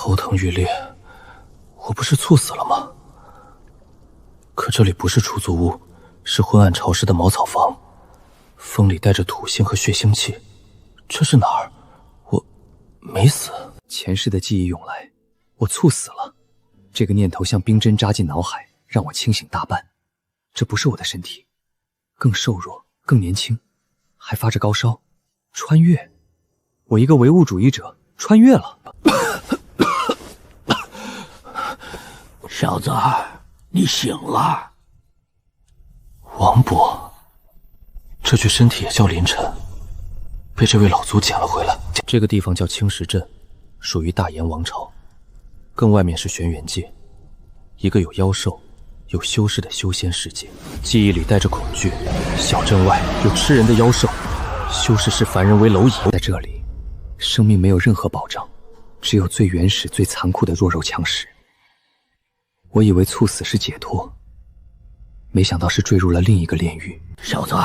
头疼欲裂，我不是猝死了吗？可这里不是出租屋，是昏暗潮湿的茅草房，风里带着土腥和血腥气。这是哪儿？我没死。前世的记忆涌来，我猝死了。这个念头像冰针扎进脑海，让我清醒大半。这不是我的身体，更瘦弱，更年轻，还发着高烧。穿越，我一个唯物主义者穿越了。小子，你醒了。王伯，这具身体也叫林晨，被这位老族捡了回来。这个地方叫青石镇，属于大炎王朝。更外面是轩辕界，一个有妖兽、有修士的修仙世界。记忆里带着恐惧，小镇外有吃人的妖兽，修士视凡人为蝼蚁。在这里，生命没有任何保障，只有最原始、最残酷的弱肉强食。我以为猝死是解脱，没想到是坠入了另一个炼狱。小子，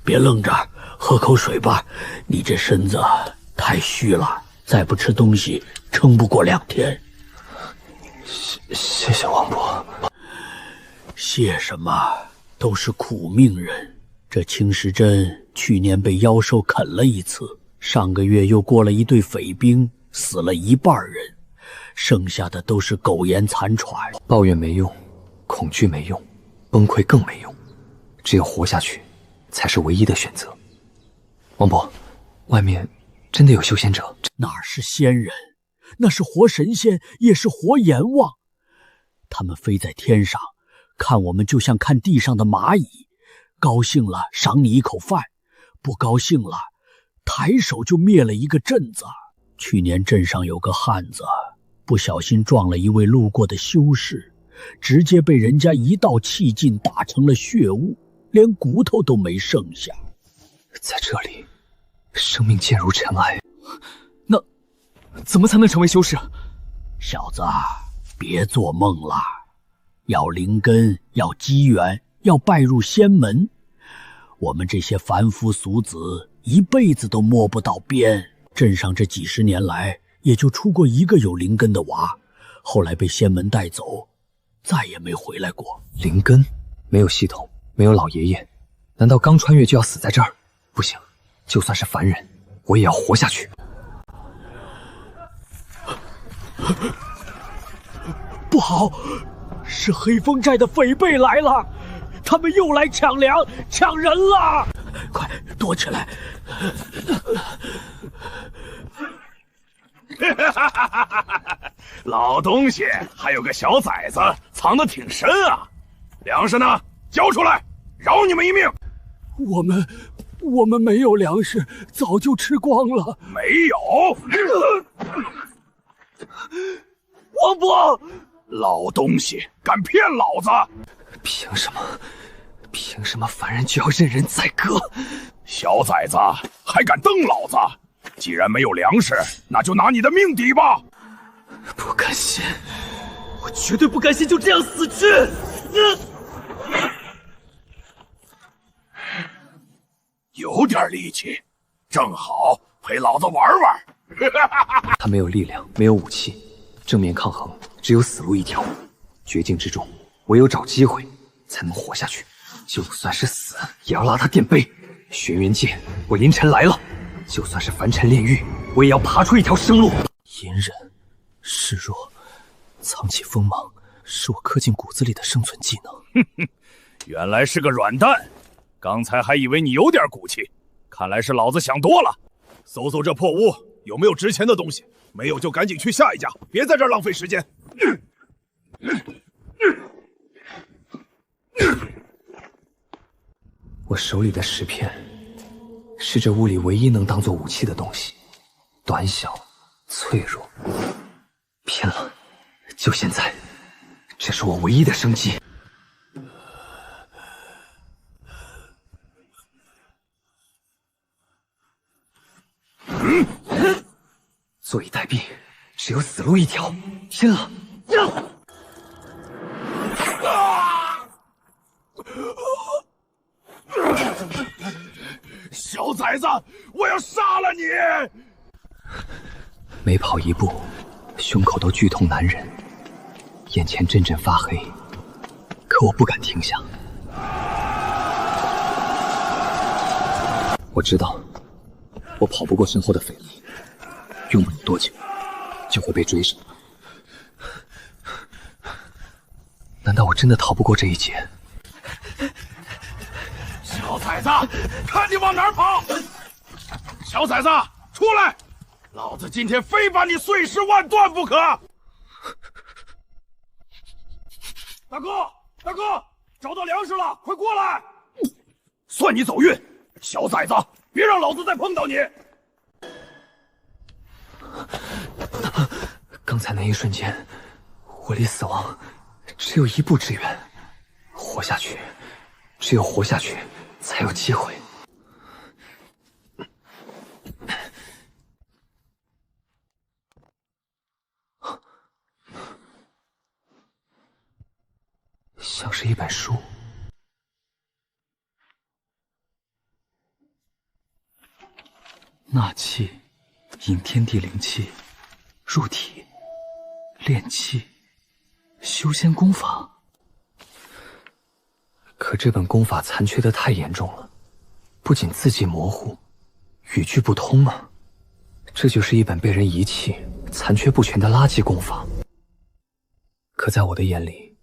别愣着，喝口水吧，你这身子太虚了，再不吃东西，撑不过2天。谢谢王伯。谢什么？都是苦命人。这青石镇去年被妖兽啃了一次，上个月又过了一队匪兵，死了1半人，剩下的都是苟延残喘。抱怨没用，恐惧没用，崩溃更没用，只有活下去，才是唯一的选择。王伯，外面真的有修仙者？哪是仙人，那是活神仙，也是活阎王。他们飞在天上，看我们就像看地上的蚂蚁，高兴了赏你一口饭，不高兴了抬手就灭了一个镇子。去年镇上有个汉子不小心撞了一位路过的修士，直接被人家一道气劲打成了血雾，连骨头都没剩下。在这里，生命渐如尘埃。那怎么才能成为修士？小子，别做梦了，要灵根，要机缘，要拜入仙门。我们这些凡夫俗子一辈子都摸不到边。镇上这几十年来，也就出过一个有灵根的娃，后来被仙门带走，再也没回来过。灵根？没有系统，没有老爷爷，难道刚穿越就要死在这儿？不行，就算是凡人，我也要活下去。不好，是黑风寨的匪辈来了，他们又来抢粮、抢人了！快躲起来！老东西，还有个小崽子，藏得挺深啊！粮食呢？交出来，饶你们一命！我们没有粮食，早就吃光了。没有？王伯！老东西，敢骗老子！凭什么？凭什么凡人就要任人宰割？小崽子，还敢瞪老子！既然没有粮食，那就拿你的命抵吧！不甘心，我绝对不甘心就这样死去！有点力气，正好陪老子玩玩。他没有力量，没有武器，正面抗衡，只有死路一条。绝境之中，唯有找机会才能活下去。就算是死，也要拉他垫背。轩辕界，我林晨来了。就算是凡尘炼狱，我也要爬出一条生路。隐忍、示弱、藏起锋芒，是我刻进骨子里的生存技能。原来是个软蛋，刚才还以为你有点骨气，看来是老子想多了。搜搜这破屋，有没有值钱的东西？没有就赶紧去下一家，别在这儿浪费时间。我手里的石片，是这屋里唯一能当做武器的东西，短小、脆弱。偏了，就现在，这是我唯一的生机。坐以待毙，只有死路一条。拼了！小崽子，我要杀了你！每跑一步，胸口都剧痛难忍，眼前阵阵发黑，可我不敢停下。我知道，我跑不过身后的匪类，用不了多久就会被追上。难道我真的逃不过这一劫？小崽子，看你往哪儿跑！小崽子，出来！老子今天非把你碎尸万段不可！大哥，大哥，找到粮食了，快过来！算你走运，小崽子，别让老子再碰到你！刚才那一瞬间，我离死亡只有一步之远。活下去，只有活下去才有机会。像是一本书。纳气，引天地灵气入体，炼气，修仙功法。可这本功法残缺的太严重了，不仅字迹模糊，语句不通啊！这就是一本被人遗弃、残缺不全的垃圾功法。可在我的眼里，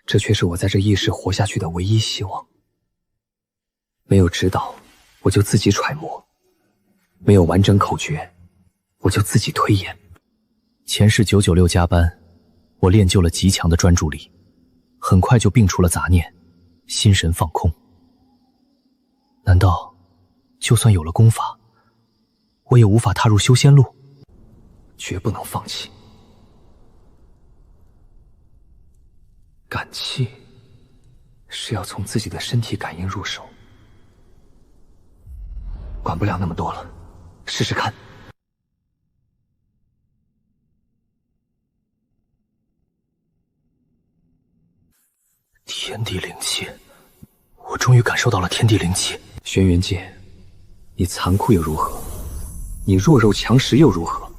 这却是我在这异世活下去的唯一希望。没有指导，我就自己揣摩；没有完整口诀，我就自己推演。前世996加班，我练就了极强的专注力，很快就摒除了杂念，心神放空。难道就算有了功法，我也无法踏入修仙路？绝不能放弃。感气是要从自己的身体感应入手。管不了那么多了，试试看。天地灵气，我终于感受到了天地灵气。轩辕界，你残酷又如何？你弱肉强食又如何？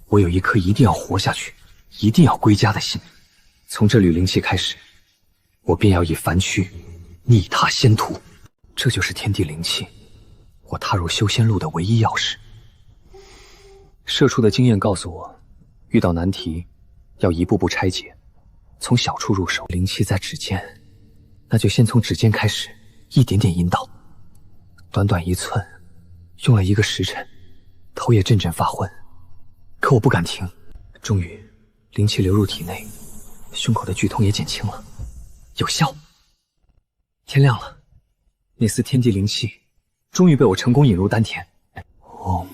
我有一颗一定要活下去，一定要归家的心。从这缕灵气开始，我便要以凡躯逆踏仙途。这就是天地灵气，我踏入修仙路的唯一钥匙。社畜的经验告诉我，遇到难题要一步步拆解，从小处入手。灵气在指尖，那就先从指尖开始，一点点引导。短短1寸，用了1个时辰，头也阵阵发昏。可我不敢停。终于，灵气流入体内，胸口的剧痛也减轻了，有效。天亮了，那丝天地灵气终于被我成功引入丹田。哦，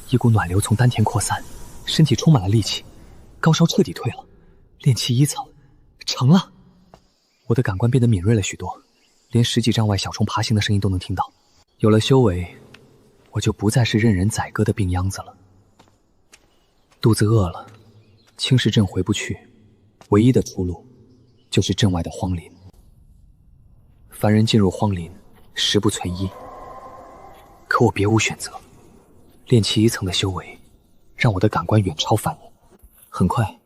一股暖流从丹田扩散，身体充满了力气，高烧彻底退了。炼气1层，成了！我的感官变得敏锐了许多，连10几丈外小虫爬行的声音都能听到。有了修为，我就不再是任人宰割的病秧子了。肚子饿了，青石镇回不去，唯一的出路就是镇外的荒林。凡人进入荒林，十不存一。可我别无选择。炼气1层的修为，让我的感官远超凡人。很快，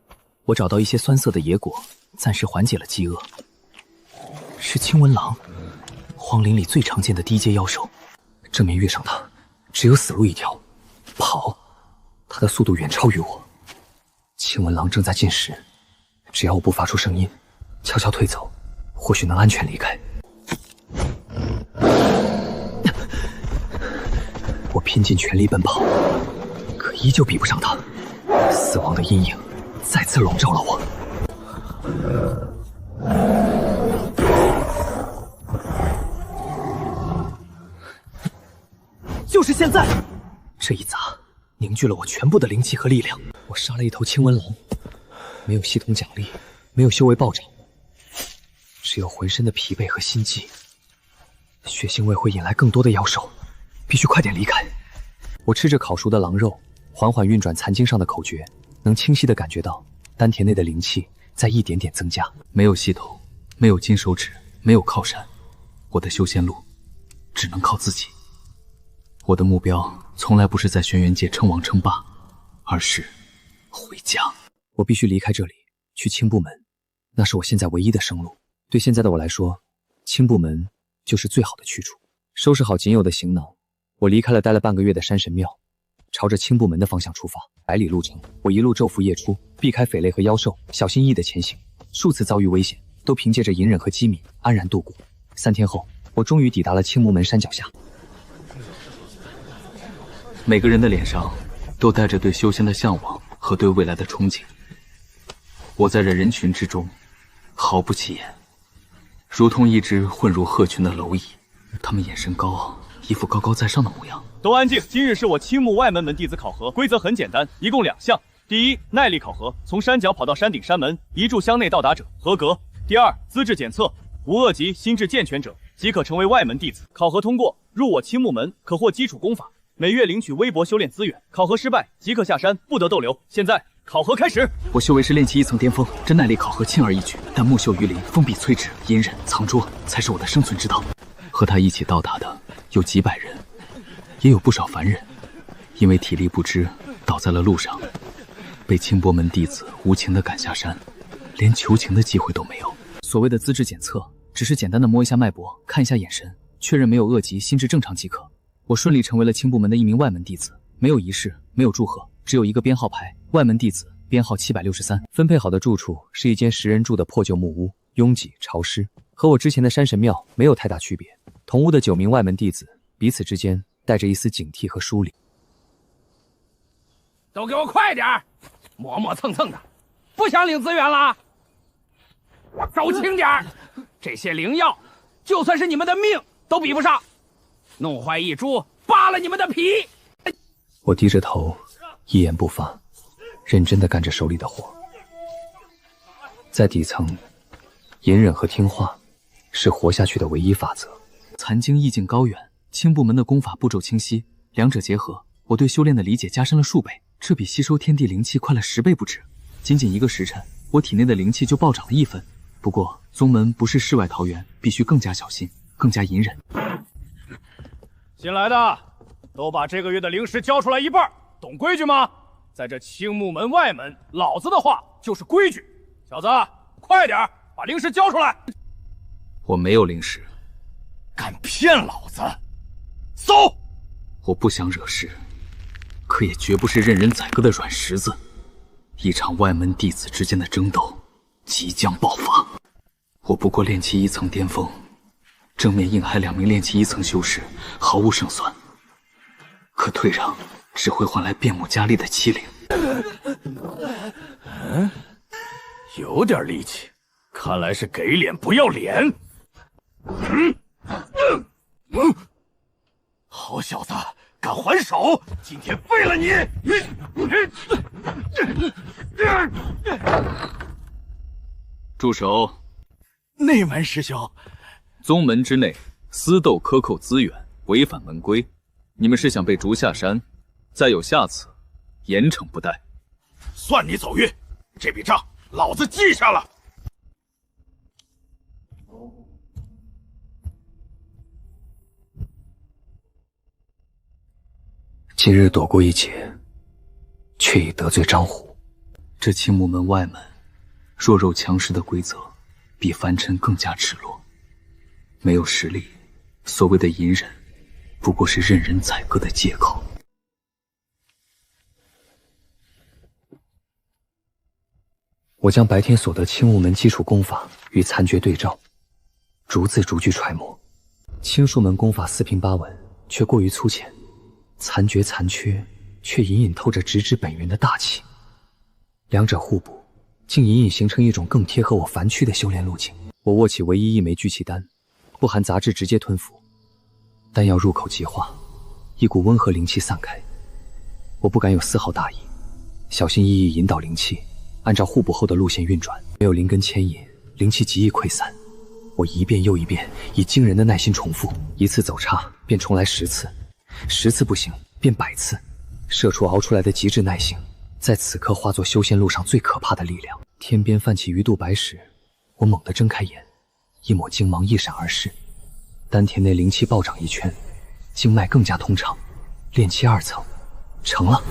我找到一些酸涩的野果，暂时缓解了饥饿。是青文狼，荒林里最常见的低阶妖兽。正面遇上它，只有死路一条。跑，它的速度远超于我。青文狼正在进食，只要我不发出声音，悄悄退走，或许能安全离开。我拼尽全力奔跑，可依旧比不上他。死亡的阴影再次笼罩了我。就是现在！这一砸，凝聚了我全部的灵气和力量。我杀了一头青文狼，没有系统奖励，没有修为暴涨，只有浑身的疲惫和心悸。血腥味会引来更多的妖兽，必须快点离开。我吃着烤熟的狼肉，缓缓运转残经上的口诀，能清晰地感觉到丹田内的灵气在一点点增加。没有系统，没有金手指，没有靠山，我的修仙路只能靠自己。我的目标从来不是在轩辕界称王称霸，而是回家。我必须离开这里，去青部门，那是我现在唯一的生路。对现在的我来说，青部门就是最好的去处。收拾好仅有的行囊，我离开了待了半个月的山神庙，朝着青部门的方向出发。100里路程，我一路昼伏夜出，避开匪类和妖兽，小心翼翼地前行，数次遭遇危险，都凭借着隐忍和机敏安然度过。3天后，我终于抵达了青木门山脚下。每个人的脸上都带着对修仙的向往和对未来的憧憬。我在这人群之中毫不起眼，如同一只混入鹤群的蝼蚁。他们眼神高傲，一副高高在上的模样。都安静！今日是我青木外门门弟子考核，规则很简单，一共2项。第一，耐力考核，从山脚跑到山顶山门，一炷香内到达者合格。第二，资质检测，无恶疾、心智健全者即可成为外门弟子。考核通过，入我青木门可获基础功法，每月领取微薄修炼资源。考核失败即可下山，不得逗留。现在考核开始。我修为是炼气1层巅峰，这耐力考核轻而易举，但木秀于林，封闭摧之，隐忍藏拙才是我的生存之道。和他一起到达的有几百人，也有不少凡人，因为体力不支倒在了路上，被清波门弟子无情地赶下山，连求情的机会都没有。所谓的资质检测，只是简单的摸一下脉搏，看一下眼神，确认没有恶疾，心智正常即可。我顺利成为了青部门的一名外门弟子，没有仪式，没有祝贺，只有一个编号牌，外门弟子编号763。分配好的住处是一间10人住的破旧木屋，拥挤潮湿，和我之前的山神庙没有太大区别。同屋的9名外门弟子彼此之间带着一丝警惕和疏离。都给我快点儿，磨磨蹭蹭的，不想领资源了？手轻点儿，这些灵药，就算是你们的命都比不上。弄坏一株，扒了你们的皮！我低着头，一言不发，认真地干着手里的活。在底层，隐忍和听话是活下去的唯一法则。残经意境高远，青部门的功法步骤清晰，两者结合，我对修炼的理解加深了数倍，这比吸收天地灵气快了10倍不止。仅仅1个时辰，我体内的灵气就暴涨了1分。不过宗门不是世外桃源，必须更加小心，更加隐忍。新来的都把这个月的灵石交出来一半，懂规矩吗？在这青木门外门，老子的话就是规矩。小子，快点把灵石交出来！我没有灵石。敢骗老子！搜！我不想惹事，可也绝不是任人宰割的软柿子。一场外门弟子之间的争斗即将爆发。我不过炼气1层巅峰，正面硬撼2名炼气1层修士，毫无胜算。可退让只会换来变本加厉的欺凌。有点力气，看来是给脸不要脸。好小子，敢还手，今天废了你！住手！内门师兄，宗门之内私斗克扣资源，违反门规，你们是想被逐下山？再有下次，严惩不贷。算你走运，这笔账老子记下了。今日躲过一劫，却已得罪张虎。这青木门外门弱肉强食的规则，比凡尘更加赤裸。没有实力，所谓的隐忍，不过是任人宰割的借口。我将白天所得青木门基础功法与残诀对照，逐字逐句揣摩。青树门功法四平八稳，却过于粗浅。残诀残缺，却隐隐透着直指本源的大气，两者互补，竟隐隐形成一种更贴合我凡躯的修炼路径。我握起唯一一枚聚气丹，不含杂质直接吞服，丹药入口即化，一股温和灵气散开。我不敢有丝毫大意，小心翼翼引导灵气，按照互补后的路线运转，没有灵根牵引，灵气极易溃散。我一遍又一遍，以惊人的耐心重复，一次走差便重来10次。10次不行，便100次，射出熬出来的极致耐性，在此刻化作修仙路上最可怕的力量。天边泛起鱼肚白时，我猛地睁开眼，一抹精芒一闪而逝，丹田内灵气暴涨一圈，经脉更加通畅，炼气2层成了。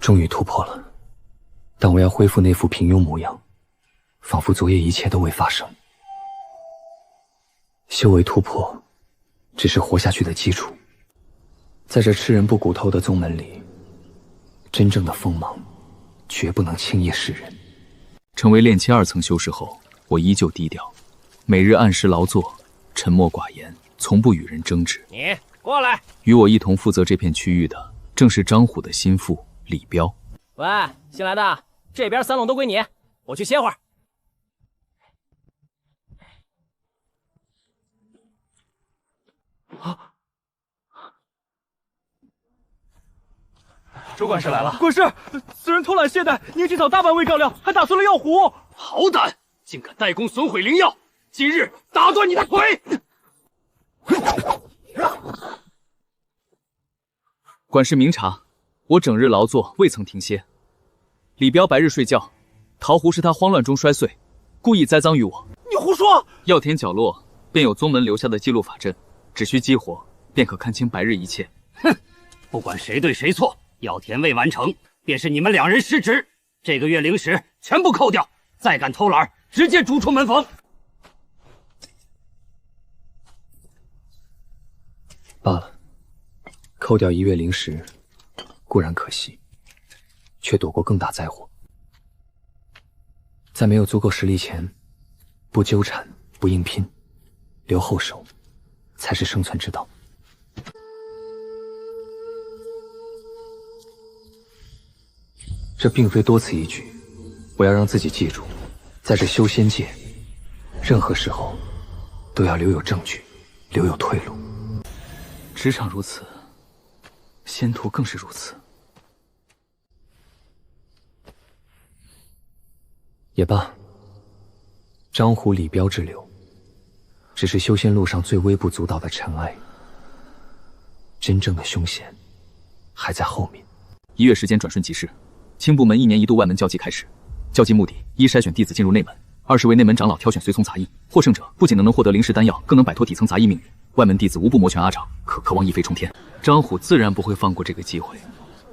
终于突破了，但我要恢复那副平庸模样，仿佛昨夜一切都未发生。修为突破，只是活下去的基础。在这吃人不骨头的宗门里，真正的锋芒，绝不能轻易示人。成为炼气2层修士后，我依旧低调，每日按时劳作，沉默寡言，从不与人争执。你过来，与我一同负责这片区域的，正是张虎的心腹李彪。喂，新来的，这边3垄都归你，我去歇会儿。周管事来了。管事，此人偷懒懈怠，凝气草大半未干掉，还打碎了药壶。好胆，竟敢带弓损毁灵药！今日打断你的腿！管事明察，我整日劳作，未曾停歇。李彪白日睡觉，桃壶是他慌乱中摔碎，故意栽赃于我。你胡说！药田角落便有宗门留下的记录法阵，只需激活，便可看清白日一切。哼，不管谁对谁错，药田未完成，便是你们2人失职。这个月灵石全部扣掉，再敢偷懒，直接逐出门房。罢了，扣掉1月灵石，固然可惜，却躲过更大灾祸。在没有足够实力前，不纠缠，不硬拼，留后手，才是生存之道。这并非多此一举，我要让自己记住，在这修仙界，任何时候都要留有证据，留有退路。职场如此，仙途更是如此。也罢，张虎、李彪之流，只是修仙路上最微不足道的尘埃。真正的凶险，还在后面。1月时间转瞬即逝，青部门1年1度外门交际开始。交际目的：一、筛选弟子进入内门；2是为内门长老挑选随从杂役，获胜者不仅能获得灵石丹药，更能摆脱底层杂役命运。外门弟子无不摩拳阿掌，渴望一飞冲天。张虎自然不会放过这个机会，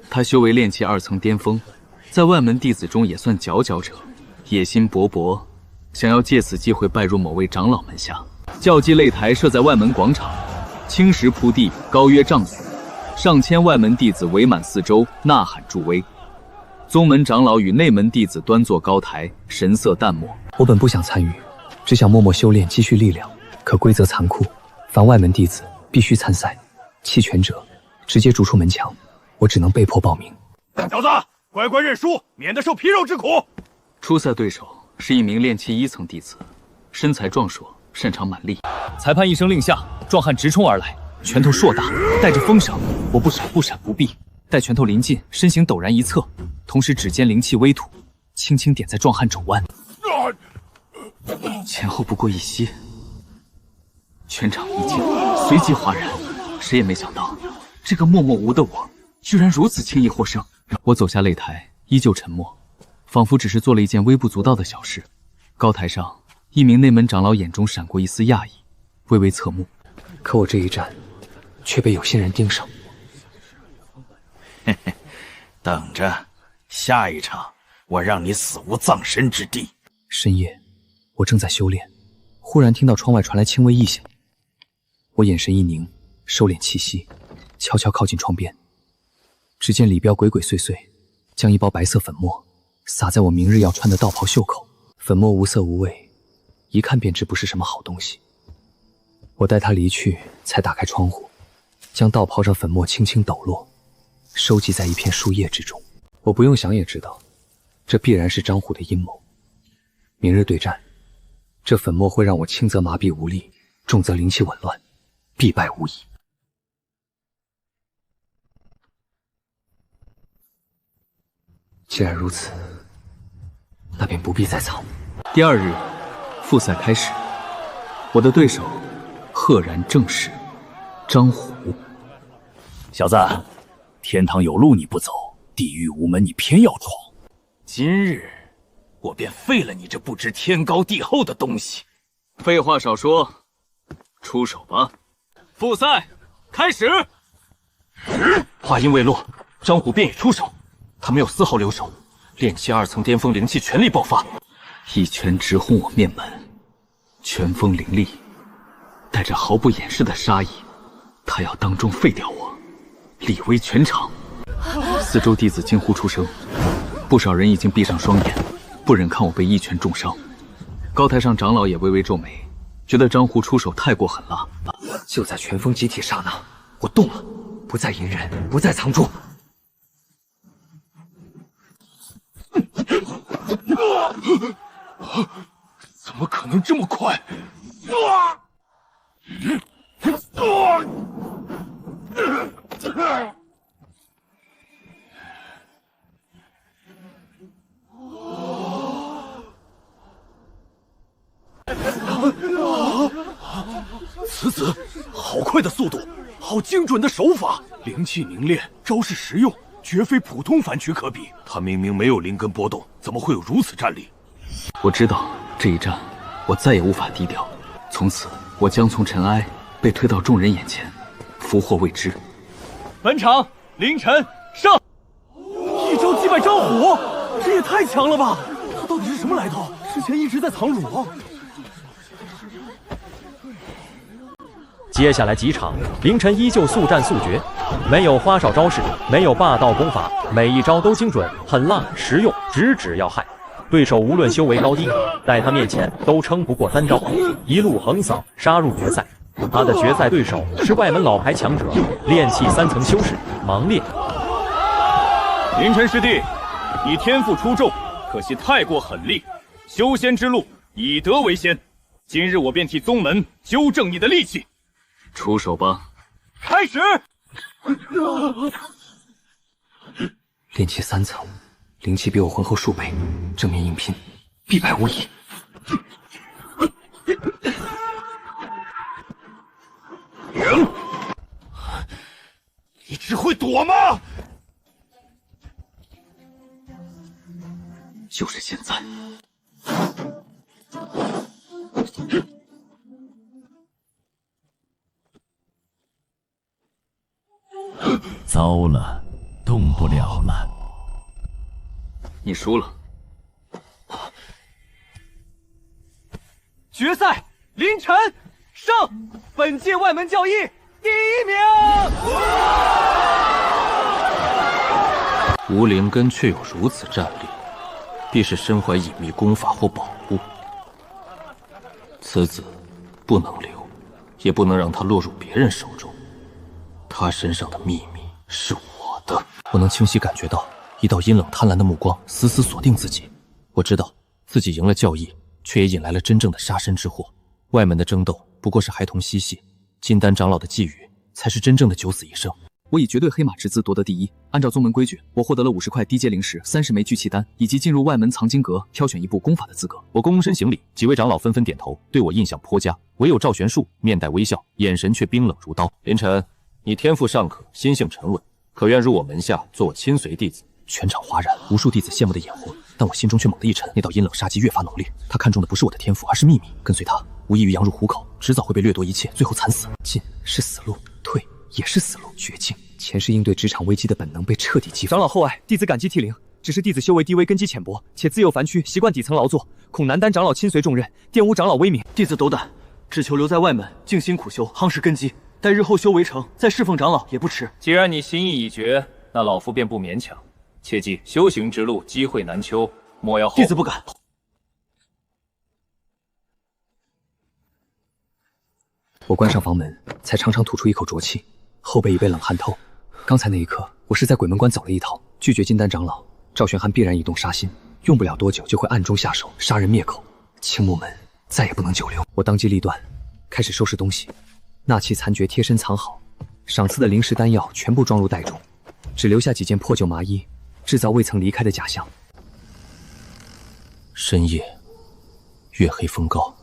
他修为炼气2层巅峰，在外门弟子中也算佼佼者，野心勃勃，想要借此机会拜入某位长老门下。教基擂台设在外门广场，青石铺地，高约丈许，上千外门弟子围满四周，呐喊助威。宗门长老与内门弟子端坐高台，神色淡漠。我本不想参与，只想默默修炼，积蓄力量。可规则残酷，凡外门弟子必须参赛，弃权者直接逐出门墙。我只能被迫报名。小子，乖乖认输，免得受皮肉之苦。初赛对手是一名炼气1层弟子，身材壮硕，擅长蛮力。裁判一声令下，壮汉直冲而来，拳头硕大，带着风声。我不闪不避，待拳头临近，身形陡然一侧，同时指尖灵气微吐，轻轻点在壮汉肘弯，前后不过一息，全场一静，随即哗然。谁也没想到，这个默默无的我，居然如此轻易获胜。我走下擂台，依旧沉默，仿佛只是做了一件微不足道的小事。高台上，一名内门长老眼中闪过一丝讶异，微微侧目。可我这一战，却被有心人盯上。嘿嘿，等着，下一场我让你死无葬身之地。深夜，我正在修炼，忽然听到窗外传来轻微异响。我眼神一凝，收敛气息，悄悄靠近窗边。只见李彪鬼鬼祟祟，将一包白色粉末撒在我明日要穿的道袍袖口。粉末无色无味，一看便知不是什么好东西。我待他离去，才打开窗户，将道袍上粉末轻轻抖落，收集在一片树叶之中。我不用想也知道，这必然是张虎的阴谋。明日对战，这粉末会让我轻则麻痹无力，重则灵气紊乱，必败无疑。既然如此，那便不必再藏。第2日，复赛开始，我的对手赫然正是张虎。小子，天堂有路你不走，地狱无门你偏要闯。今日我便废了你这不知天高地厚的东西。废话少说，出手吧！复赛开始。话音未落，张虎便已出手。他没有丝毫留手，炼气2层巅峰灵气全力爆发，一拳直轰我面门，拳风凌厉，带着毫不掩饰的杀意，他要当众废掉我，立威全场。四周弟子惊呼出声，不少人已经闭上双眼，不忍看我被一拳重伤。高台上长老也微微皱眉，觉得张胡出手太过狠了。就在拳风集体刹那，我动了，不再隐忍，不再藏住。怎么可能这么快？此子，好快的速度，好精准的手法，灵气凝练，招式实用，绝非普通凡躯可比。他明明没有灵根波动，怎么会有如此战力？我知道这一战，我再也无法低调。从此，我将从尘埃被推到众人眼前，福祸未知。本场凌晨胜，一招击败张虎，这也太强了吧！他到底是什么来头？之前一直在藏辱。接下来几场，凌晨依旧速战速决，没有花哨招式，没有霸道功法，每一招都精准、狠辣、实用，直指要害。对手无论修为高低，在他面前都撑不过3招，一路横扫，杀入决赛。他的决赛对手是外门老牌强者，炼气3层修士盲烈。凌晨师弟，你天赋出众，可惜太过狠戾。修仙之路，以德为先。今日我便替宗门纠正你的戾气。出手吧！开始。炼气3层，灵气比我浑厚数倍，正面硬拼，必败无疑。你只会躲吗？就是现在！糟了，动不了了。你输了。决赛凌晨胜，本届外门教义第1名。无灵根却有如此战力，必是身怀隐秘功法或宝物。此子不能留，也不能让他落入别人手中。他身上的秘密是我的。我能清晰感觉到一道阴冷贪婪的目光死死锁定自己。我知道自己赢了教义，却也引来了真正的杀身之祸。外门的争斗不过是孩童嬉戏，金丹长老的觊觎才是真正的九死一生。我以绝对黑马之姿夺得第一。按照宗门规矩，我获得了50块低阶灵石、30枚聚气丹，以及进入外门藏经阁挑选一部功法的资格。我躬身行礼，几位长老纷纷点头，对我印象颇佳。唯有赵玄树面带微笑，眼神却冰冷如刀。凌晨，你天赋尚可，心性沉稳，可愿入我门下做我亲随弟子？全场哗然，无数弟子羡慕的眼红，但我心中却猛地一沉。那道阴冷杀机越发浓烈，他看中的不是我的天赋，而是秘密。跟随他，无异于羊入虎口，迟早会被掠夺一切，最后惨死。进是死路，退也是死路。绝境，前世应对职场危机的本能被彻底激发。长老厚爱，弟子感激涕零。只是弟子修为低微，根基浅薄，且自幼凡躯，习惯底层劳作，恐难担长老亲随重任，玷污长老威名。弟子斗胆，只求留在外门，静心苦修，夯实根基，待日后修为成，再侍奉长老也不迟。既然你心意已决，那老夫便不勉强。切记，修行之路机会难求，莫要后悔。弟子不敢。我关上房门，才长长吐出一口浊气，后背已被冷汗透。刚才那一刻，我是在鬼门关走了一套，拒绝金丹长老，赵玄寒必然移动杀心，用不了多久就会暗中下手，杀人灭口。青木门再也不能久留。我当机立断，开始收拾东西，纳气残诀贴身藏好，赏赐的灵石丹药全部装入袋中，只留下几件破旧麻衣，制造未曾离开的假象。深夜，月黑风高，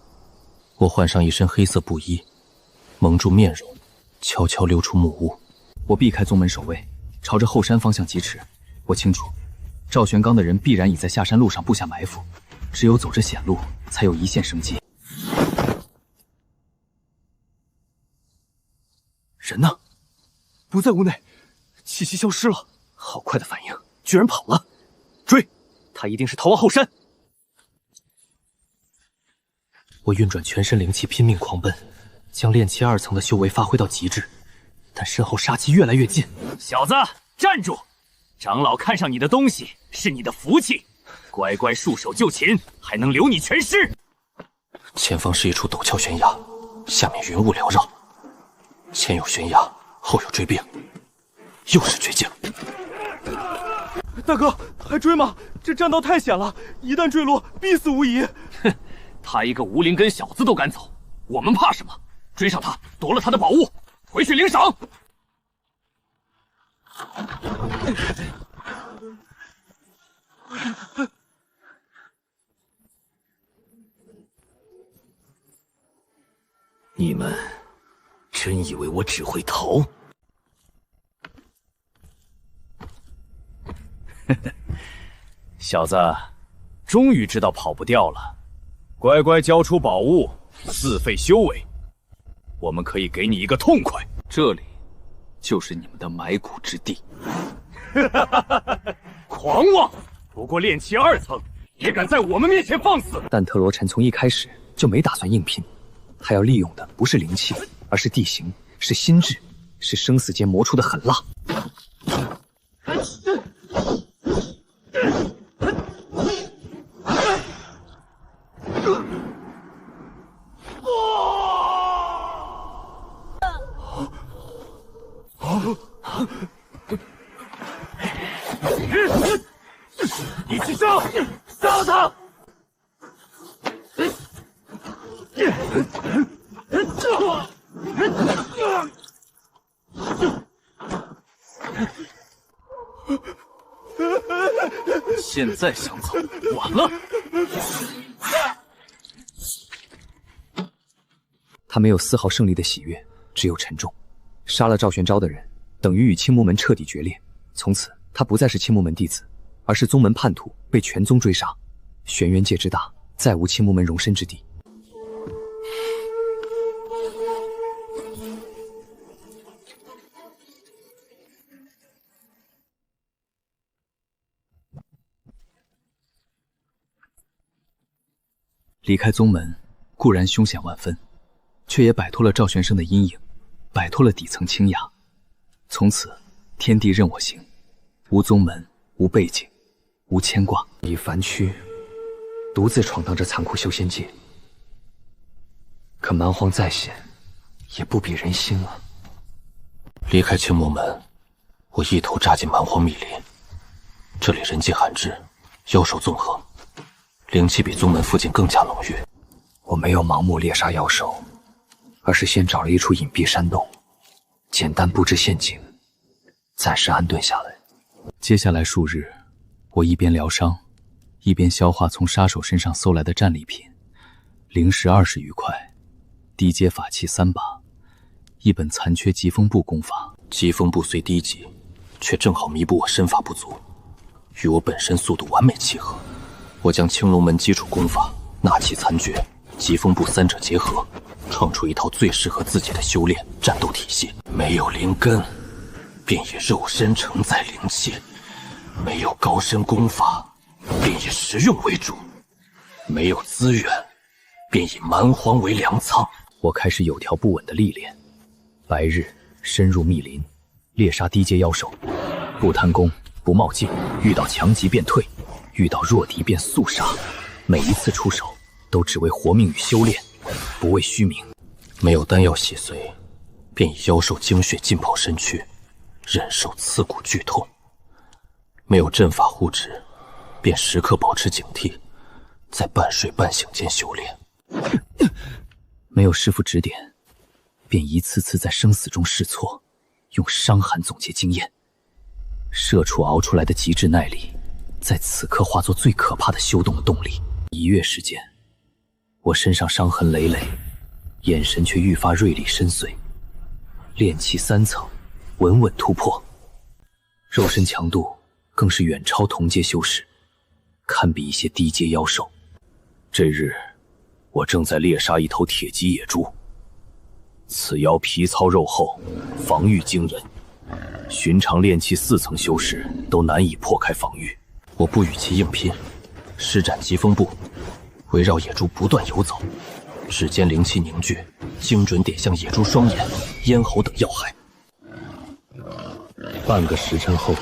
我换上一身黑色布衣，蒙住面容，悄悄溜出木屋。我避开宗门守卫，朝着后山方向疾驰。我清楚，赵玄刚的人必然已在下山路上布下埋伏，只有走这险路，才有一线生机。人呢？不在屋内，气息消失了。好快的反应！居然跑了！追！他一定是逃往后山。我运转全身灵气，拼命狂奔，将炼气2层的修为发挥到极致，但身后杀机越来越近。小子，站住！长老看上你的东西是你的福气，乖乖束手就擒，还能留你全尸。前方是一处陡峭悬崖，下面云雾缭绕，前有悬崖，后有追兵，又是绝境。大哥，还追吗？这栈道太险了，一旦坠落，必死无疑。哼，他一个无灵根小子都敢走，我们怕什么？追上他，夺了他的宝物，回去领赏。你们真以为我只会逃？小子，终于知道跑不掉了，乖乖交出宝物，自费修为，我们可以给你一个痛快。这里就是你们的埋骨之地。狂妄！不过炼气2层，也敢在我们面前放肆！但特罗陈从一开始就没打算硬拼，他要利用的不是灵气，而是地形，是心智，是生死间磨出的狠辣。你去杀他！现在想走，晚了。他没有丝毫胜利的喜悦，只有沉重。杀了赵玄昭的人，等于与青木门彻底决裂。从此，他不再是青木门弟子，而是宗门叛徒，被全宗追杀。玄渊界之大，再无青木门容身之地。离开宗门固然凶险万分，却也摆脱了赵玄生的阴影，摆脱了底层倾轧。从此天地任我行，无宗门，无背景，无牵挂，以凡躯独自闯荡这残酷修仙界。可蛮荒再险，也不比人心啊。离开青木门，我一头扎进蛮荒密林。这里人迹罕至，妖兽纵横，灵气比宗门附近更加浓郁。我没有盲目猎杀妖兽，而是先找了一处隐蔽山洞，简单布置陷阱，暂时安顿下来。接下来数日，我一边疗伤，一边消化从杀手身上搜来的战利品，灵石20余块，低阶法器3把，一本残缺疾风步功法。疾风步虽低级，却正好弥补我身法不足，与我本身速度完美契合。我将青龙门基础功法、纳气残诀、疾风步3者结合，创出一套最适合自己的修炼战斗体系。没有灵根，便以肉身承载灵气；没有高深功法，便以实用为主；没有资源，便以蛮荒为粮仓。我开始有条不紊的历练，白日深入密林，猎杀低阶妖兽，不贪功，不冒进，遇到强敌便退，遇到弱敌便速杀。每一次出手，都只为活命与修炼，不为虚名。没有丹药洗髓，便以妖兽精血浸泡身躯，忍受刺骨剧痛；没有阵法护持，便时刻保持警惕，在半睡半醒间修炼；没有师傅指点，便一次次在生死中试错，用伤寒总结经验。社畜熬出来的极致耐力，在此刻化作最可怕的修动的动力。1月时间，我身上伤痕累累，眼神却愈发锐利深邃。炼气3层，稳稳突破，肉身强度更是远超同阶修士，堪比一些低阶妖兽。这日，我正在猎杀一头铁脊野猪，此妖皮糙肉厚，防御惊人，寻常炼气4层修士都难以破开防御。我不与其硬拼，施展疾风步，围绕野猪不断游走，指尖灵气凝聚，精准点向野猪双眼、咽喉等要害。半个时辰后，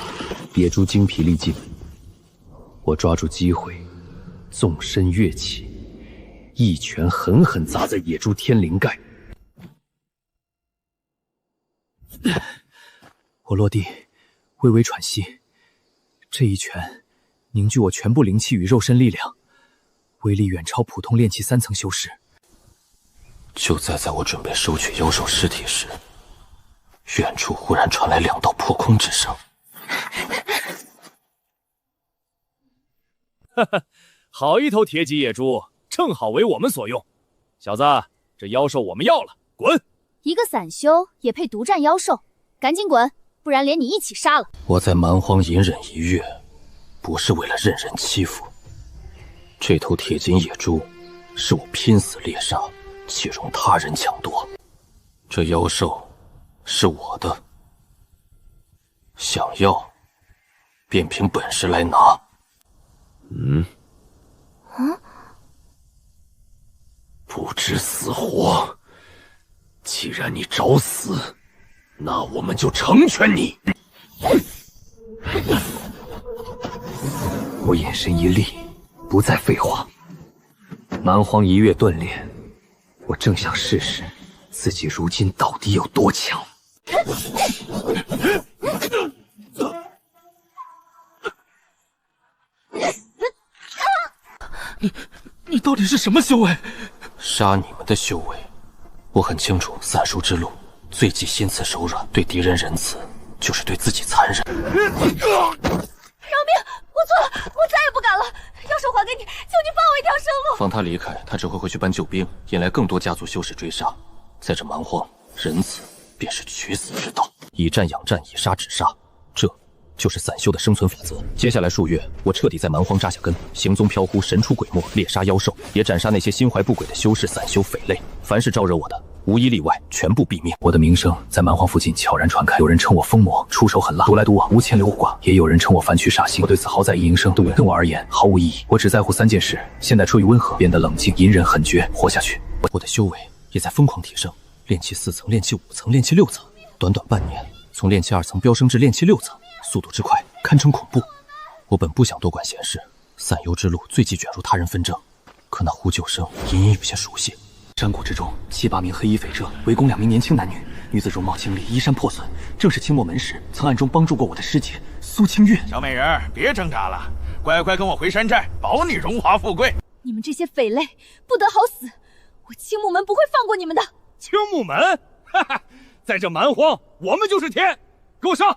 野猪精疲力尽，我抓住机会，纵身跃起，一拳狠狠砸在野猪天灵盖。我落地，微微喘息。这一拳凝聚我全部灵气与肉身力量，威力远超普通炼气3层修士。就在我准备收取妖兽尸体时，远处忽然传来2道破空之声。哈哈，好一头铁脊野猪，正好为我们所用。小子，这妖兽我们要了，滚！一个散修也配独占妖兽？赶紧滚，不然连你一起杀了。我在蛮荒隐忍1月，不是为了任人欺负。这头铁金野猪，是我拼死猎杀，岂容他人抢夺？这妖兽是我的，想要便凭本事来拿。不知死活。既然你找死，那我们就成全你。我眼神一厉，不再废话。蛮荒1月锻炼，我正想试试自己如今到底有多强。你到底是什么修为？杀你们的修为，我很清楚。散术之路，最忌心慈手软，对敌人仁慈，就是对自己残忍。饶命！我错了，我再也不敢了。妖兽还给你，求你放我一条生路。放他离开，他只会回去搬救兵，引来更多家族修士追杀。在这蛮荒，仁慈便是取死之道，以战养战，以杀止杀，这就是散修的生存法则。接下来数月，我彻底在蛮荒扎下根，行踪飘忽，神出鬼没，猎杀妖兽，也斩杀那些心怀不轨的修士、散修、匪类。凡是招惹我的，无一例外，全部毙命。我的名声在蛮荒附近悄然传开，有人称我疯魔，出手狠辣，独来独往，无牵留挂；也有人称我凡躯煞星。我对此好在意营生，对我而言毫无意义。我只在乎3件事：现在出于温和，变得冷静，隐忍狠绝，活下去。我的修为也在疯狂提升，炼气4层、炼气5层、炼气6层，短短半年，从炼气2层飙升至炼气6层，速度之快堪称恐怖。我本不想多管闲事，散游之路最忌卷入他人纷争，可那呼救声隐隐有些熟悉。山谷之中，7、8名黑衣匪者围攻2名年轻男女，女子容貌清丽，衣衫破损，正是清末门时曾暗中帮助过我的师姐苏清月。小美人，别挣扎了，乖乖跟我回山寨，保你荣华富贵。你们这些匪类，不得好死！我青木门不会放过你们的。青木门，哈哈，在这蛮荒，我们就是天！给我上！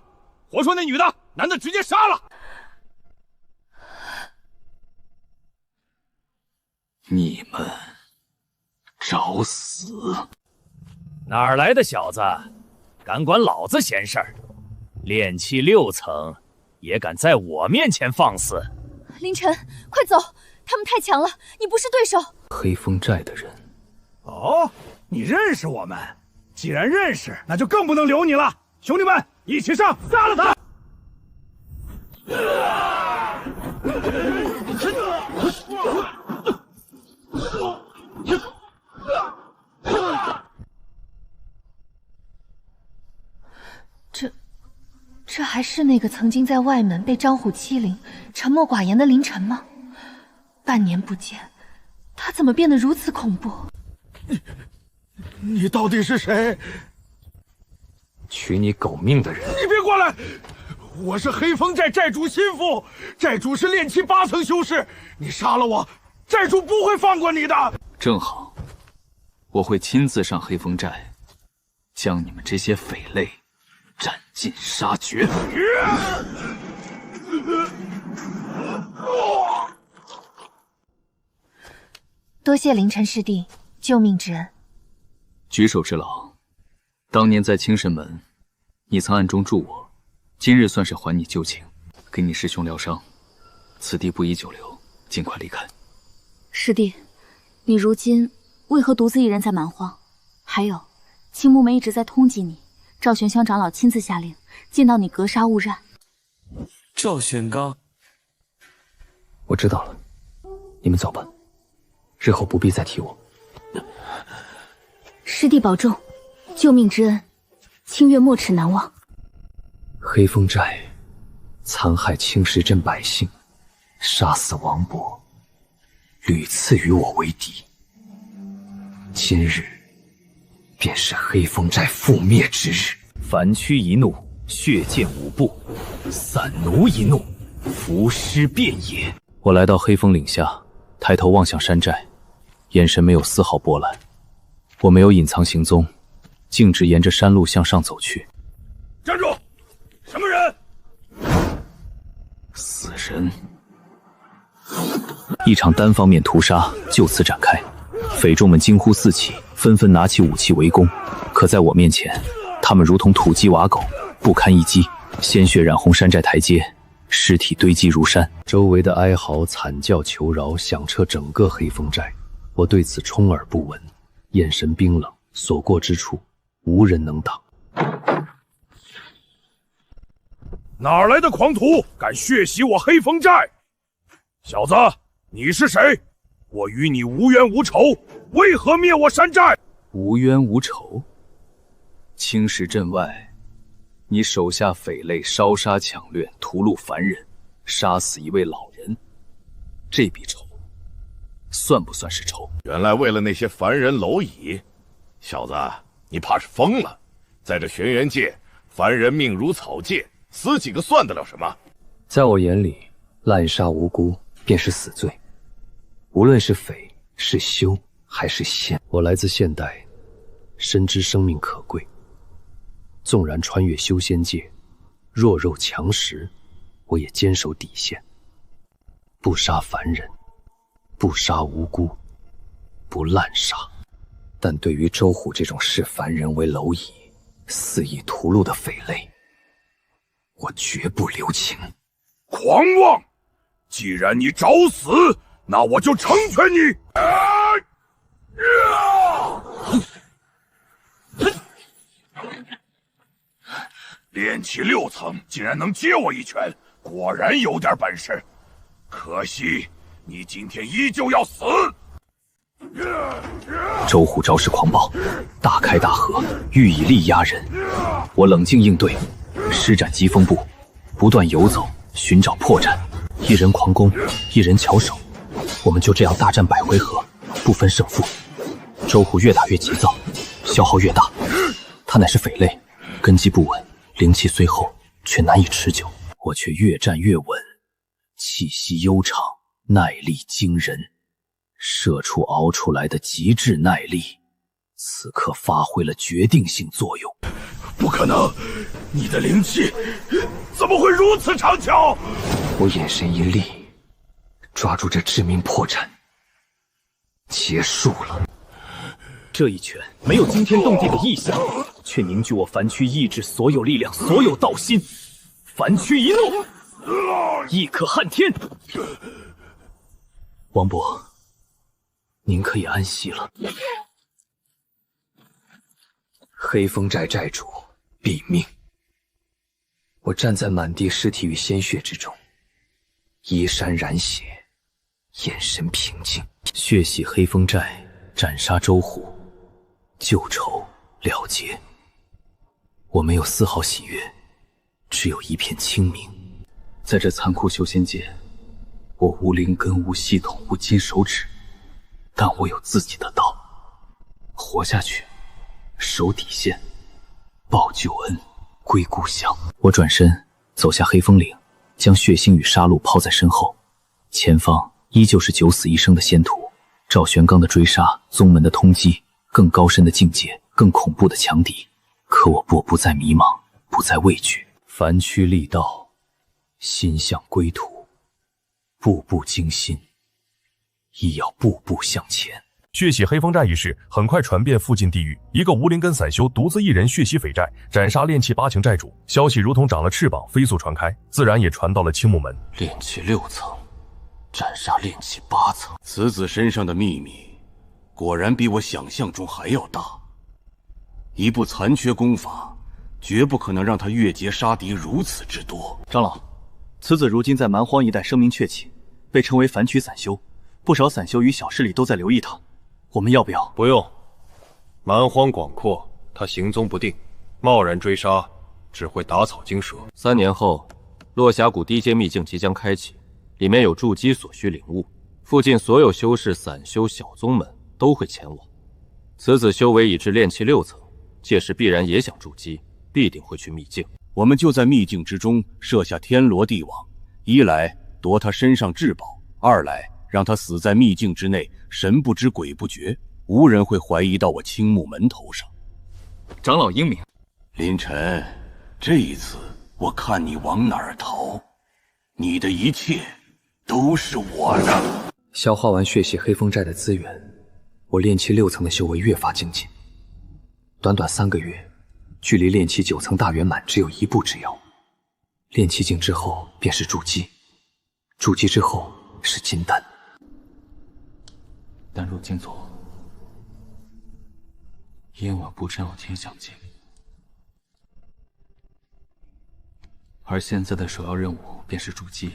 活捉那女的，男的直接杀了！你们找死！哪儿来的小子，敢管老子闲事儿？炼气6层，也敢在我面前放肆？凌晨，快走！他们太强了，你不是对手。黑风寨的人。哦，你认识我们？既然认识，那就更不能留你了。兄弟们，一起上，杀了他！这还是那个曾经在外门被张虎欺凌、沉默寡言的凌晨吗？半年不见，他怎么变得如此恐怖？你到底是谁？取你狗命的人！你别过来！我是黑风寨寨主心腹，寨主是炼气8层修士，你杀了我，寨主不会放过你的。正好，我会亲自上黑风寨，将你们这些匪类斩尽杀绝。多谢凌晨师弟救命之恩。举手之劳，当年在青神门，你曾暗中助我，今日算是还你旧情，给你师兄疗伤。此地不宜久留，尽快离开。师弟，你如今为何独自一人在蛮荒？还有，青木门一直在通缉你，赵玄香长老亲自下令，见到你格杀勿染。赵玄刚，我知道了，你们走吧，日后不必再提我。师弟保重，救命之恩，清月没齿难忘。黑风寨残害青石镇百姓，杀死王伯，屡次与我为敌。今日便是黑风寨覆灭之日。凡躯一怒，血溅五步；散奴一怒，伏尸遍野。我来到黑风岭下，抬头望向山寨，眼神没有丝毫波澜。我没有隐藏行踪，径直沿着山路向上走去。站住！什么人？死人！一场单方面屠杀就此展开，匪众们惊呼四起，纷纷拿起武器围攻。可在我面前，他们如同土鸡瓦狗，不堪一击。鲜血染红山寨台阶，尸体堆积如山，周围的哀嚎、惨叫、求饶响彻整个黑风寨。我对此充耳不闻，眼神冰冷，所过之处无人能挡。哪来的狂徒，敢血洗我黑风寨？小子，你是谁？我与你无冤无仇，为何灭我山寨？无冤无仇？青石镇外，你手下匪类烧杀抢掠，屠戮凡人，杀死一位老人，这笔仇算不算是仇？原来为了那些凡人蝼蚁，小子，你怕是疯了。在这轩辕界，凡人命如草芥，死几个算得了什么？在我眼里，滥杀无辜便是死罪，无论是匪是修还是仙。我来自现代，深知生命可贵，纵然穿越修仙界，弱肉强食，我也坚守底线，不杀凡人，不杀无辜，不滥杀。但对于周虎这种视凡人为蝼蚁、肆意屠戮的匪类，我绝不留情。狂妄！既然你找死，那我就成全你！练气6层，竟然能接我一拳，果然有点本事。可惜你今天依旧要死。周虎招式狂暴，大开大合，欲以力压人。我冷静应对，施展疾风步，不断游走，寻找破绽。一人狂攻，一人巧手，我们就这样大战100回合，不分胜负。周虎越打越急躁，消耗越大。他乃是匪类，根基不稳，灵气虽厚，却难以持久。我却越战越稳，气息悠长，耐力惊人。射出熬出来的极致耐力，此刻发挥了决定性作用。不可能，你的灵气怎么会如此长巧？我眼神一厉，抓住这致命破绽，结束了。这一拳没有惊天动地的异象，却凝聚我凡躯意志所有力量，所有道心。凡躯一怒，亦可撼天。王伯，您可以安息了。黑风寨寨主毙命。我站在满地尸体与鲜血之中，衣衫染血，眼神平静。血洗黑风寨，斩杀周虎，旧仇了结。我没有丝毫喜悦，只有一片清明。在这残酷修仙界，我无灵根，无系统，无金手指，但我有自己的道，活下去，守底线，报旧恩，归故乡。我转身走下黑风岭，将血腥与杀戮抛在身后，前方依旧是九死一生的仙途，赵玄刚的追杀，宗门的通缉，更高深的境界，更恐怖的强敌。可我不再迷茫，不再畏惧，凡躯力道，心向归途，步步惊心，亦要步步向前。血洗黑风寨一事很快传遍附近地域，一个无灵根散修独自一人血洗匪寨，斩杀炼气8层寨主，消息如同长了翅膀，飞速传开，自然也传到了青木门。炼气6层，斩杀炼气8层，此子身上的秘密，果然比我想象中还要大。一部残缺功法，绝不可能让他越劫杀敌如此之多。长老，此子如今在蛮荒一带声名鹊起，被称为凡躯散修，不少散修与小势力都在留意他。我们要不要？不用。蛮荒广阔，他行踪不定，贸然追杀只会打草惊蛇。3年后，落峡谷低阶秘境即将开启，里面有筑基所需领悟，附近所有修士、散修、小宗们都会前往。此子修为已至炼气6层，届时必然也想筑基，必定会去秘境。我们就在秘境之中设下天罗地网，一来夺他身上至宝，二来让他死在秘境之内，神不知鬼不觉，无人会怀疑到我青木门头上。长老英明。林晨，这一次我看你往哪儿逃，你的一切都是我的。消化完血洗黑风寨的资源，我炼气6层的修为越发精进。短短3个月，距离炼气9层大圆满只有1步之遥。炼气境之后便是筑基，筑基之后是金丹。丹若金左，燕婉不沾我天想境。而现在的首要任务便是筑基，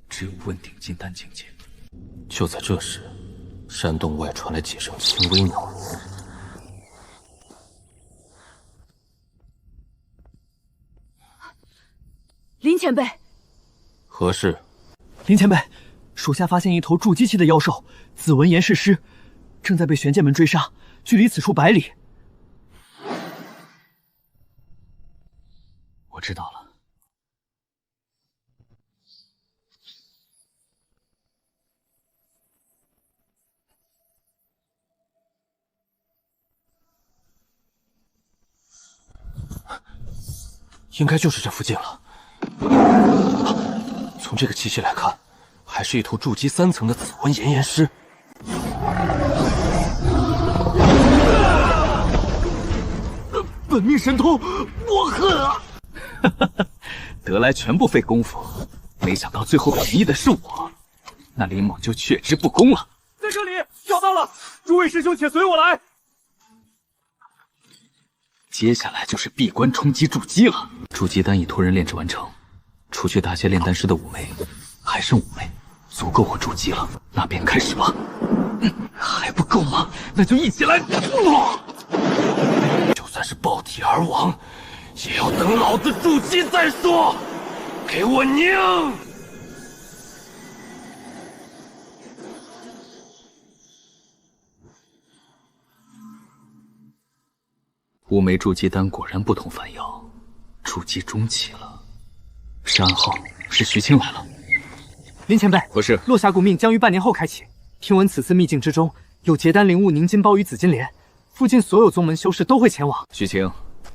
只有问鼎金丹境界。就在这时，山洞外传来几声轻微呐喊。林前辈，何事？林前辈，属下发现一头筑基期的妖兽，紫纹岩噬尸，正在被玄剑门追杀，距离此处100里。我知道了。应该就是这附近了。从这个气息来看，还是一头筑基3层的紫纹岩岩尸。本命神通，我恨啊！得来全不费功夫，没想到最后便宜的是我，那林猛就却之不恭了。在这里，找到了！诸位师兄，且随我来。接下来就是闭关冲击筑基了。筑基丹已托人炼制完成，除去答谢炼丹师的5枚，还剩5枚，足够我筑基了。那便开始吧。还不够吗？那就一起来！就算是爆体而亡，也要等老子筑基再说。给我拧！5枚筑基丹果然不同凡响，筑基中期了。是暗号，是徐青来了。林前辈，何事？落峡谷命将于半年后开启，听闻此次秘境之中有结丹灵物凝金包与紫金莲，附近所有宗门修士都会前往。徐青，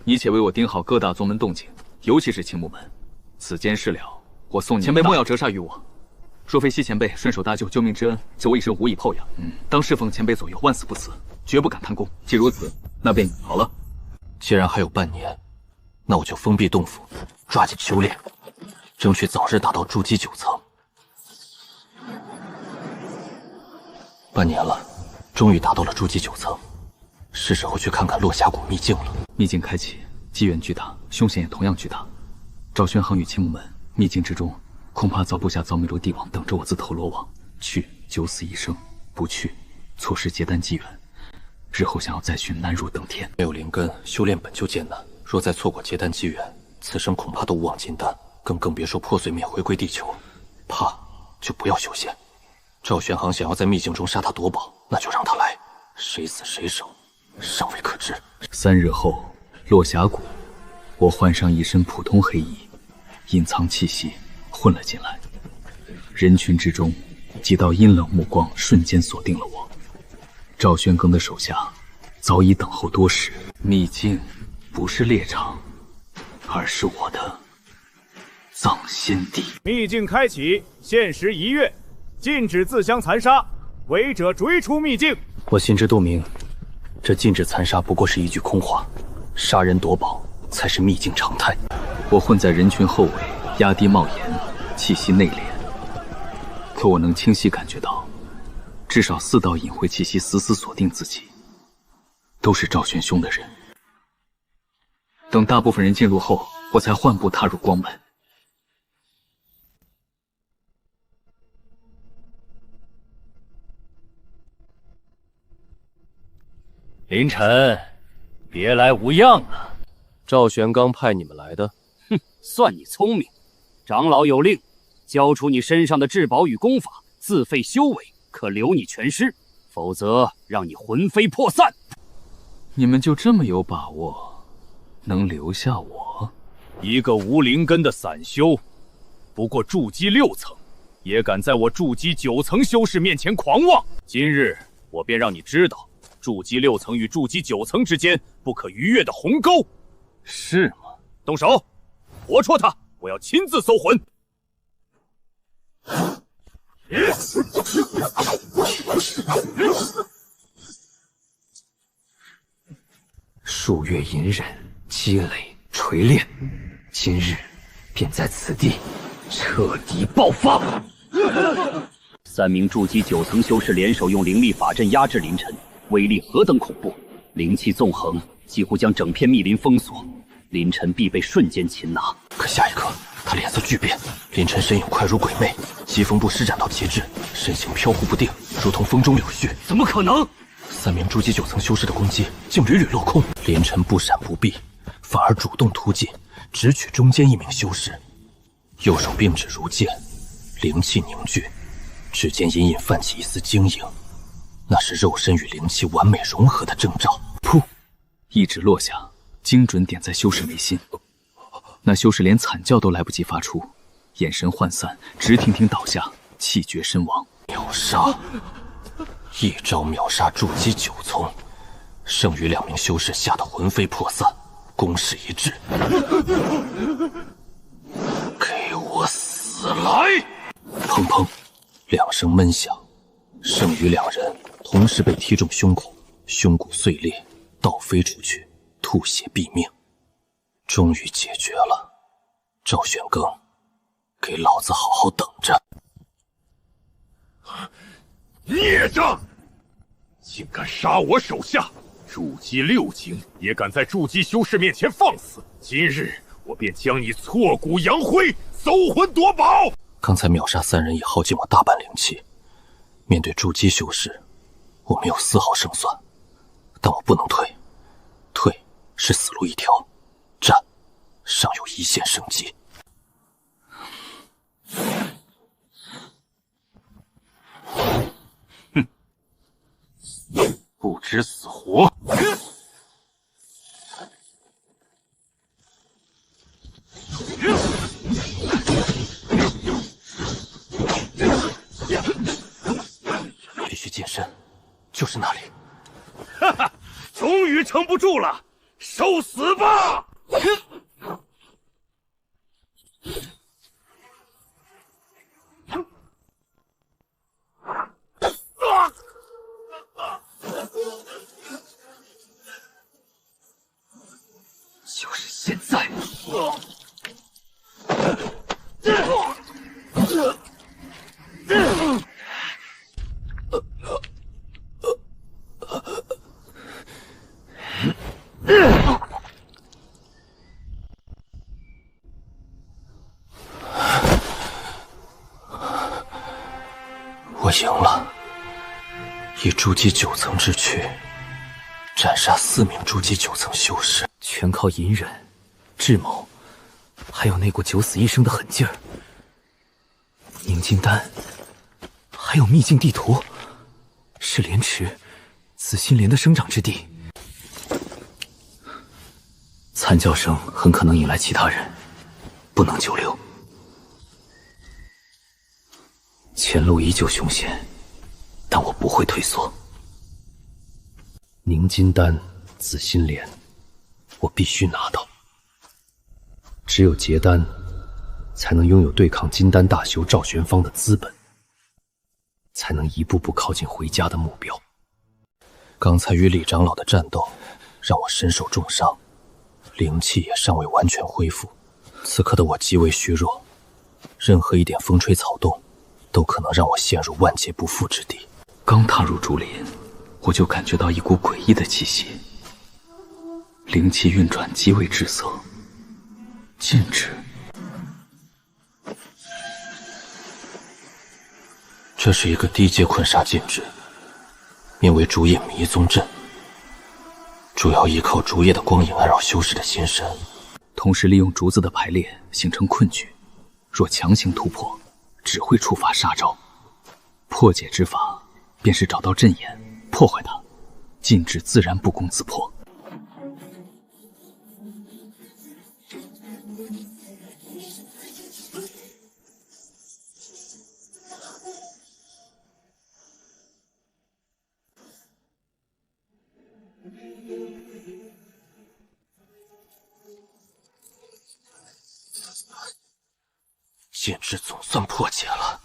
你且为我盯好各大宗门动静，尤其是青木门。此间事了，我送你前辈莫要折煞于我。若非西前辈顺手搭救救命之恩，救我一生无以报养，当侍奉前辈左右，万死不辞，绝不敢贪功。既如此，那便好了。既然还有半年，那我就封闭洞府，抓紧修炼，争取早日达到筑基9层。半年了，终于达到了筑基9层，是时候去看看落峡谷秘境了。秘境开启，机缘巨大，凶险也同样巨大。赵宣航与青木门秘境之中，恐怕早布下凿迷罗地网，等着我自投罗网。去，九死一生；不去，错失结丹机缘。日后想要再寻，难如登天。没有灵根，修炼本就艰难，若再错过结丹机缘，此生恐怕都无望金丹，更别说破碎面回归地球。怕就不要修仙。赵玄航想要在秘境中杀他夺宝，那就让他来，谁死谁生，尚未可知。3日后，落峡谷，我换上一身普通黑衣，隐藏气息，混了进来。人群之中，几道阴冷目光瞬间锁定了我。赵宣庚的手下早已等候多时。秘境不是猎场，而是我的葬先地。秘境开启，限时1月，禁止自相残杀，违者逐出秘境。我心知肚明，这禁止残杀不过是一句空话，杀人夺宝才是秘境常态。我混在人群后尾，压低帽檐，气息内敛，可我能清晰感觉到，至少4道隐晦气息死死锁定自己，都是赵玄兄的人。等大部分人进入后，我才缓步踏入光门。林晨，别来无恙啊！赵玄刚派你们来的？哼，算你聪明。长老有令，交出你身上的至宝与功法，自废修为，可留你全尸，否则让你魂飞魄散。你们就这么有把握能留下我？一个无灵根的散修，不过筑基6层，也敢在我筑基9层修士面前狂妄。今日我便让你知道，筑基6层与筑基9层之间不可逾越的鸿沟。是吗？动手，活戳他！我要亲自搜魂。数月隐忍，积累锤炼，今日便在此地彻底爆发。3名筑基9层修士联手用灵力法阵压制凌晨，威力何等恐怖！灵气纵横，几乎将整片密林封锁，凌晨必被瞬间擒拿。可下一刻，他脸色巨变，凌晨身影快如鬼魅，疾风步施展到极致，身形飘忽不定，如同风中柳絮。怎么可能？3名筑基9层修士的攻击竟屡屡落空，凌晨不闪不避，反而主动突进，直取中间一名修士，右手并指如剑，灵气凝聚，指尖隐隐泛起一丝晶莹，那是肉身与灵气完美融合的征兆。噗！一指落下，精准点在修士眉心。那修士连惨叫都来不及发出，眼神涣散，直挺挺倒下，气绝身亡。秒杀！一招秒杀筑基9层，剩余2名修士吓得魂飞魄散，攻势一致。给我死来！砰砰，2声闷响，剩余2人同时被踢中胸口，胸骨碎裂，倒飞出去，吐血毙命。终于解决了。赵玄庚，给老子好好等着！孽障！竟敢杀我手下！筑基6境也敢在筑基修士面前放肆！今日我便将你挫骨扬灰，搜魂夺宝！刚才秒杀3人也耗尽我大半灵气，面对筑基修士，我没有丝毫胜算。但我不能退，退是死路一条，战尚有一线生机。哼，不知死活！必须近身，就是那里。哈哈，终于撑不住了，受死吧！就是现在！我赢了，以筑基9层之躯斩杀4名筑基9层修士，全靠隐忍、智谋，还有那股九死一生的狠劲儿。凝金丹，还有秘境地图，是莲池、紫心莲的生长之地。惨叫声很可能引来其他人，不能久留。前路依旧凶险，但我不会退缩。凝金丹、紫心莲，我必须拿到。只有结丹，才能拥有对抗金丹大修赵玄芳的资本，才能一步步靠近回家的目标。刚才与李长老的战斗，让我身受重伤，灵气也尚未完全恢复。此刻的我极为虚弱，任何一点风吹草动，都可能让我陷入万劫不复之地。刚踏入竹林，我就感觉到一股诡异的气息，灵气运转极为滞涩，禁止。这是一个低阶困煞禁制，名为竹叶迷踪阵，主要依靠竹叶的光影安扰修士的心神，同时利用竹子的排列形成困局，若强行突破，只会触发杀招。破解之法便是找到阵眼，破坏它，禁制自然不攻自破。禁制总算破解了。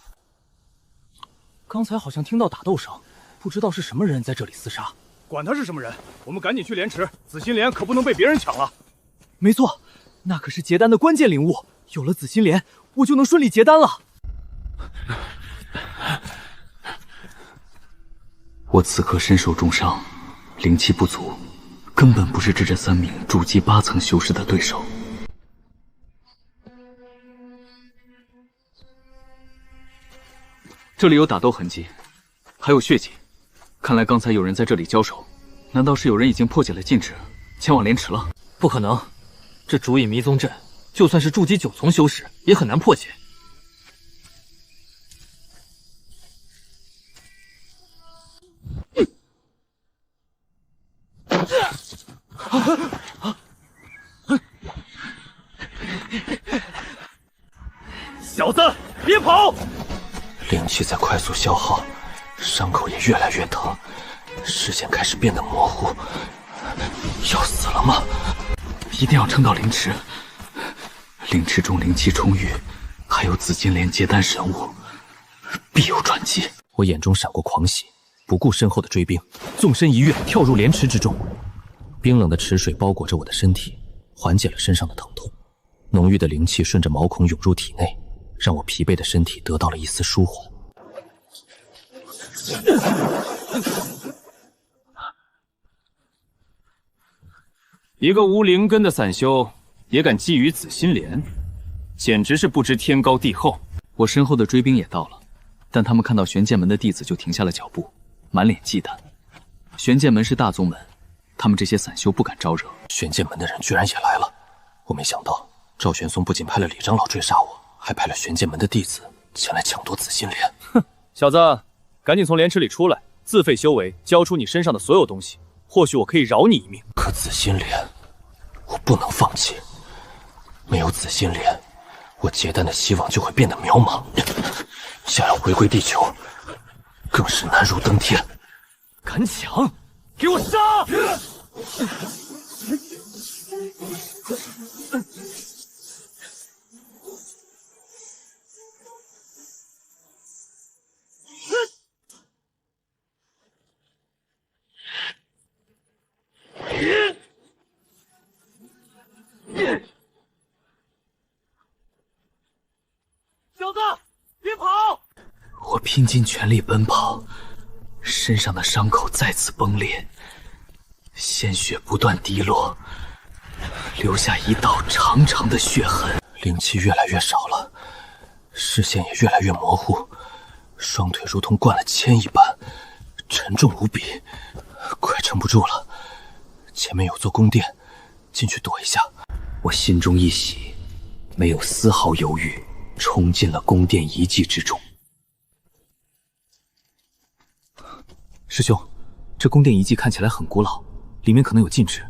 刚才好像听到打斗声，不知道是什么人在这里厮杀。管他是什么人，我们赶紧去莲池，紫心莲可不能被别人抢了。没错，那可是结丹的关键灵物，有了紫心莲，我就能顺利结丹了。我此刻身受重伤，灵气不足，根本不是这3名筑基8层修士的对手。这里有打斗痕迹，还有血迹，看来刚才有人在这里交手。难道是有人已经破解了禁制，前往莲池了？不可能，这竹影迷踪阵，就算是筑基9层修士也很难破解。小子，别跑！灵气在快速消耗，伤口也越来越疼，视线开始变得模糊。要死了吗？一定要撑到灵池。灵池中灵气充裕，还有紫金莲结丹神物，必有转机。我眼中闪过狂喜，不顾身后的追兵，纵身一跃，跳入莲池之中。冰冷的池水包裹着我的身体，缓解了身上的疼痛。浓郁的灵气顺着毛孔涌入体内，让我疲惫的身体得到了一丝舒缓。一个无灵根的散修也敢觊觎紫心莲，简直是不知天高地厚。我身后的追兵也到了，但他们看到玄剑门的弟子就停下了脚步，满脸忌惮。玄剑门是大宗门，他们这些散修不敢招惹。玄剑门的人居然也来了，我没想到赵玄松不仅派了李长老追杀我，还派了玄剑门的弟子前来抢夺紫心莲。哼，小子，赶紧从莲池里出来，自废修为，交出你身上的所有东西，或许我可以饶你一命。可紫心莲，我不能放弃。没有紫心莲，我结丹的希望就会变得渺茫。想要回归地球，更是难如登天。敢抢，给我杀！小子，别跑！我拼尽全力奔跑，身上的伤口再次崩裂，鲜血不断滴落，留下一道长长的血痕。灵气越来越少了，视线也越来越模糊，双腿如同灌了铅一般，沉重无比，快撑不住了。前面有座宫殿，进去躲一下。我心中一喜，没有丝毫犹豫，冲进了宫殿遗迹之中。师兄，这宫殿遗迹看起来很古老，里面可能有禁制，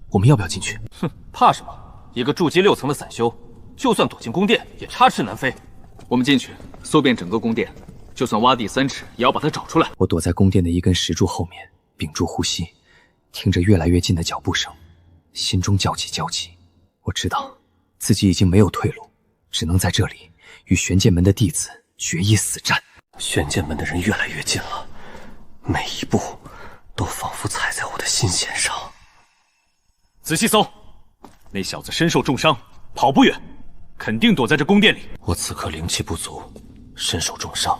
我们要不要进去？哼，怕什么？一个筑基6层的散修，就算躲进宫殿，也插翅难飞。我们进去，搜遍整个宫殿，就算挖地3尺，也要把它找出来。我躲在宫殿的一根石柱后面，屏住呼吸，听着越来越近的脚步声，心中焦急焦急。我知道自己已经没有退路，只能在这里与玄剑门的弟子决一死战。玄剑门的人越来越近了，每一步都仿佛踩在我的心弦上。仔细搜，那小子身受重伤，跑不远，肯定躲在这宫殿里。我此刻灵气不足，身受重伤，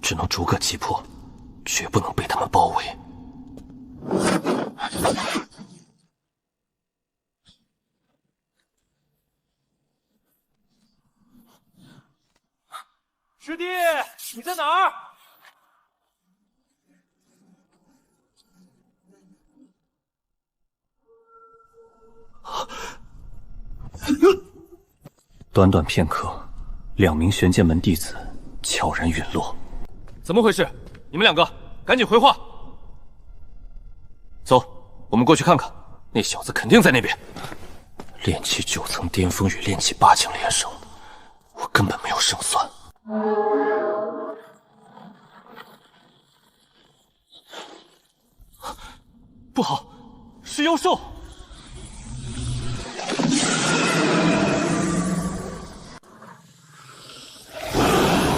只能逐个击破，绝不能被他们包围。师弟，你在哪儿？短短片刻，2名玄剑门弟子悄然陨落。怎么回事？你们2个赶紧回话！走，我们过去看看。那小子肯定在那边。炼气9层巅峰与炼气8强联手，我根本没有胜算。不好，是妖兽！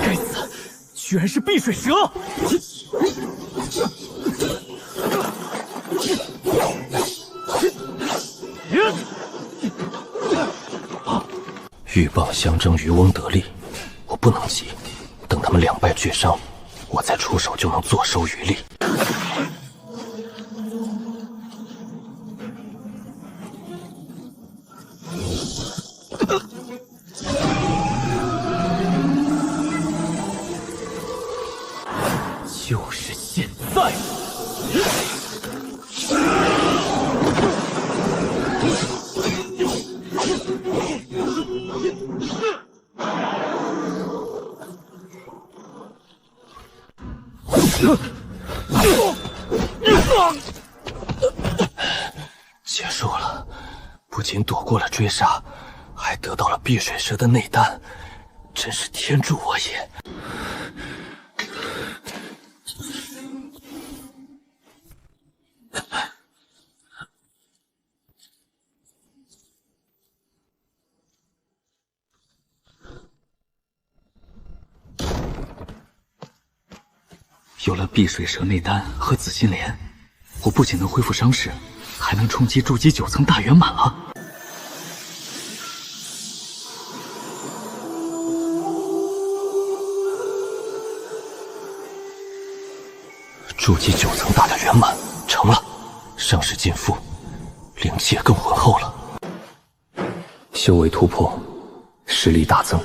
该死，居然是碧水蛇！鹬蚌相争，渔翁得利。我不能急，等他们2败俱伤，我再出手就能坐收渔利。就是现在！结束了，不仅躲过了追杀，还得到了碧水蛇的内丹，真是天助我也！有了碧水蛇内丹和紫心莲，我不仅能恢复伤势，还能冲击筑基9层大圆满了。筑基9层大的圆满成了，伤势尽复，灵气也更浑厚了。修为突破，实力大增，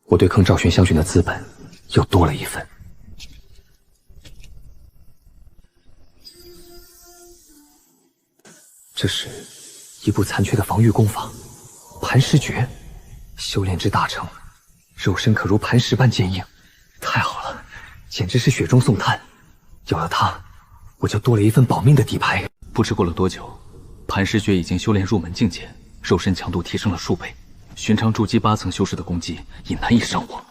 我对抗赵玄香君的资本又多了一份。这是一部残缺的防御功法，磐石诀，修炼至大成，肉身可如磐石般坚硬。太好了，简直是雪中送炭。有了它，我就多了一份保命的底牌。不知过了多久，磐石诀已经修炼入门境界，肉身强度提升了数倍，寻常筑基8层修士的攻击已难以伤我。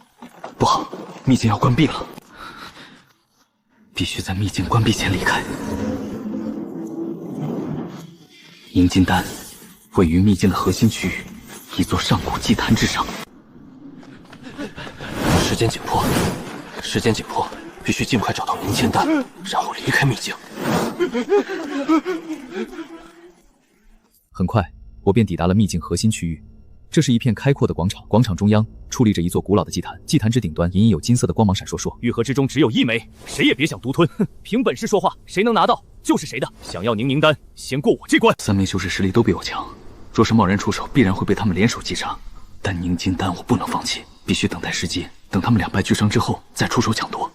不好，秘境要关闭了，必须在秘境关闭前离开。凝金丹位于秘境的核心区域，一座上古祭坛之上。时间紧迫，时间紧迫，必须尽快找到凝金丹，然后离开秘境。很快，我便抵达了秘境核心区域。这是一片开阔的广场，广场中央矗立着一座古老的祭坛，祭坛之顶端隐隐有金色的光芒闪烁。玉盒之中只有1枚，谁也别想独吞。哼，凭本事说话，谁能拿到就是谁的。想要凝丹，先过我这关。3名修士实力都比我强，若是贸然出手，必然会被他们联手击杀。但凝金丹我不能放弃，必须等待时机，等他们2败俱伤之后再出手抢夺。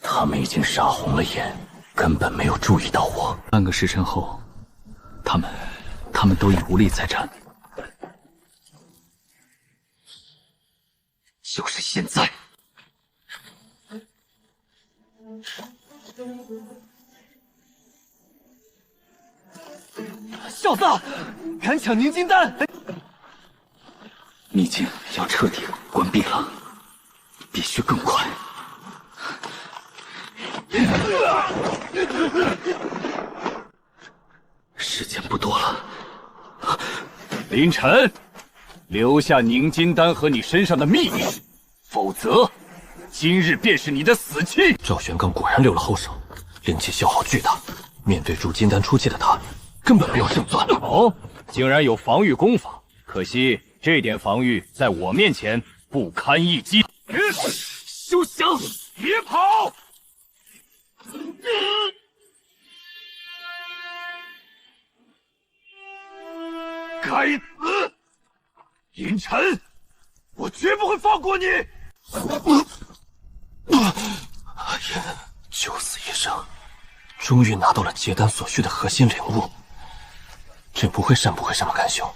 他们已经杀红了眼，根本没有注意到我。半个时辰后，他们都已无力再战。就是现在！小子，敢抢凝金丹！秘境要彻底关闭了，必须更快。时间不多了，林晨，留下凝金丹和你身上的秘密，否则今日便是你的死期。赵玄刚果然留了后手，灵气消耗巨大，面对筑金丹出气的他，根本没有胜算。哦，竟然有防御功法，可惜这点防御在我面前不堪一击。休想！别跑！该死！林晨，我绝不会放过你！九死一生，终于拿到了结丹所需的核心灵物。这不会善吗，干兄？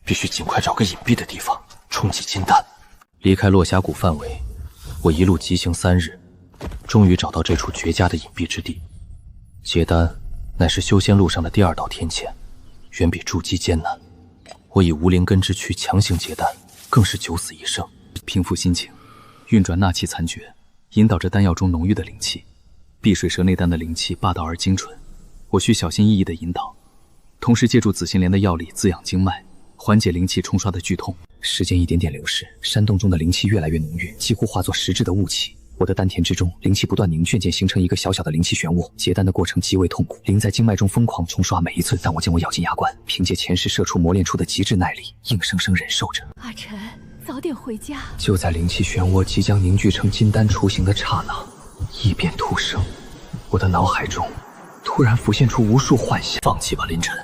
必须尽快找个隐蔽的地方充积金丹。离开落峡谷范围，我一路疾行3日，终于找到这处绝佳的隐蔽之地。结丹乃是修仙路上的第2道天堑，远比筑基艰难。我以无灵根之躯强行结丹，更是九死一生。平复心情，运转纳气残诀，引导着丹药中浓郁的灵气。碧水蛇内丹的灵气霸道而精纯，我需小心翼翼地引导，同时借助紫心莲的药力滋养经脉，缓解灵气冲刷的剧痛。时间一点点流逝，山洞中的灵气越来越浓郁，几乎化作实质的雾气。我的丹田之中，灵气不断凝聚，渐形成一个小小的灵气漩涡。结丹的过程极为痛苦，灵在经脉中疯狂冲刷每一寸，但我咬紧牙关，凭借前世射出磨练出的极致耐力，硬生生忍受着。阿晨，早点回家。就在灵气漩涡即将凝聚成金丹雏形的刹那，异变突生，我的脑海中突然浮现出无数幻想。放弃吧，林晨，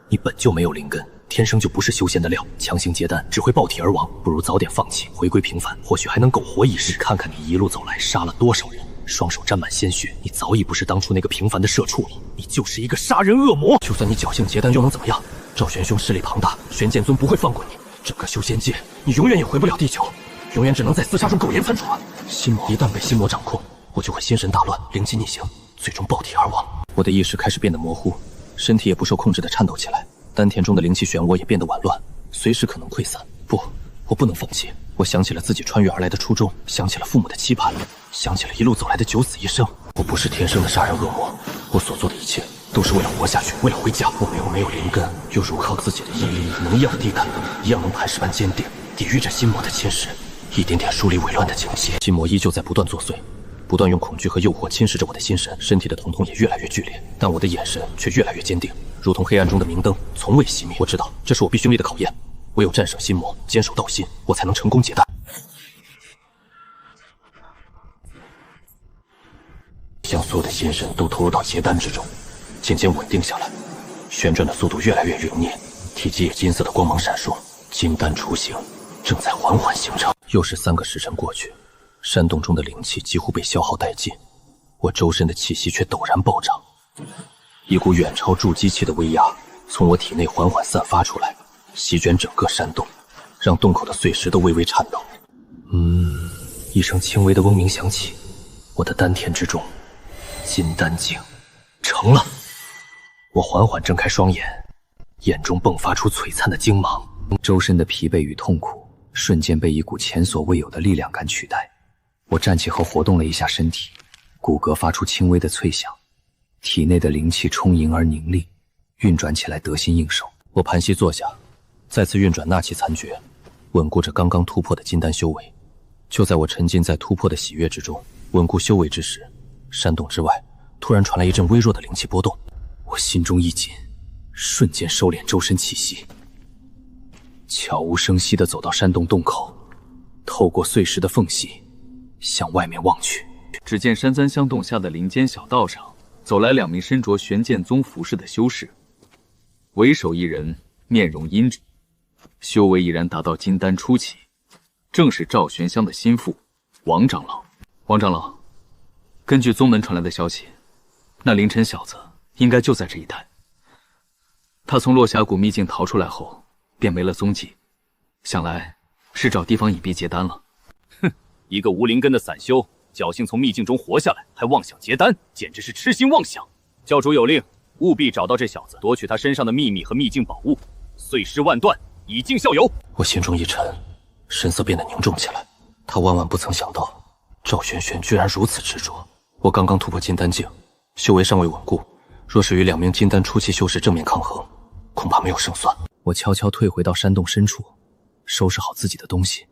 你本就没有灵根，天生就不是修仙的料，强行结丹只会爆体而亡，不如早点放弃，回归平凡，或许还能苟活一世。看看你一路走来杀了多少人，双手沾满鲜血，你早已不是当初那个平凡的社畜了，你就是一个杀人恶魔。就算你侥幸结丹又能怎么样？赵玄兄势力庞大，玄剑尊不会放过你。整个修仙界，你永远也回不了地球，永远只能在厮杀中苟延残喘。心魔一旦被心魔掌控，我就会心神大乱，灵机逆行，最终爆体而亡。我的意识开始变得模糊，身体也不受控制地颤抖起来。丹田中的灵气漩涡也变得紊乱，随时可能溃散。不，我不能放弃。我想起了自己穿越而来的初衷，想起了父母的期盼，想起了一路走来的九死一生。我不是天生的杀人恶魔，我所做的一切都是为了活下去，为了回家。我没有灵根，又如靠自己的毅力能一样地敢，一样能磐石般坚定，抵御着心魔的侵蚀，一点点梳理紊乱的境界。心魔依旧在不断作祟，不断用恐惧和诱惑侵蚀着我的心神，身体的疼痛也越来越剧烈，但我的眼神却越来越坚定，如同黑暗中的明灯，从未熄灭。我知道这是我必须经历的考验，唯有战胜心魔，坚守道心，我才能成功结丹。将所有的心神都投入到结丹之中，渐渐稳定下来，旋转的速度越来越匀捏，体积也金色的光芒闪烁，金丹雏形正在缓缓形成。又是3个时辰过去，山洞中的灵气几乎被消耗殆尽，我周身的气息却陡然暴涨，一股远超筑基期的威压从我体内缓缓散发出来，席卷整个山洞，让洞口的碎石都微微颤抖。一声轻微的嗡鸣响起，我的丹田之中，金丹境成了。我缓缓睁开双眼，眼中迸发出璀璨的精芒，周身的疲惫与痛苦瞬间被一股前所未有的力量感取代。我站起后活动了一下身体，骨骼发出轻微的脆响，体内的灵气充盈而凝厉，运转起来得心应手。我盘膝坐下，再次运转纳气残诀，稳固着刚刚突破的金丹修为。就在我沉浸在突破的喜悦之中，稳固修为之时，山洞之外突然传来一阵微弱的灵气波动，我心中一紧，瞬间收敛周身气息，悄无声息地走到山洞洞口，透过碎石的缝隙向外面望去。只见山三香洞下的林间小道上，走来2名身着玄剑宗服饰的修士，为首一人面容阴鸷，修为已然达到金丹初期，正是赵玄香的心腹王长老。王长老，根据宗门传来的消息，那凌晨小子应该就在这一带。他从落峡谷秘境逃出来后，便没了踪迹，想来是找地方隐蔽结丹了。哼，一个无灵根的散修，侥幸从秘境中活下来，还妄想结丹，简直是痴心妄想。教主有令，务必找到这小子，夺取他身上的秘密和秘境宝物，碎尸万段，以儆效尤。我心中一沉，神色变得凝重起来。他万万不曾想到，赵玄轩居然如此执着。我刚刚突破金丹境，修为尚未稳固，若是与2名金丹初期修士正面抗衡，恐怕没有胜算。我悄悄退回到山洞深处，收拾好自己的东西。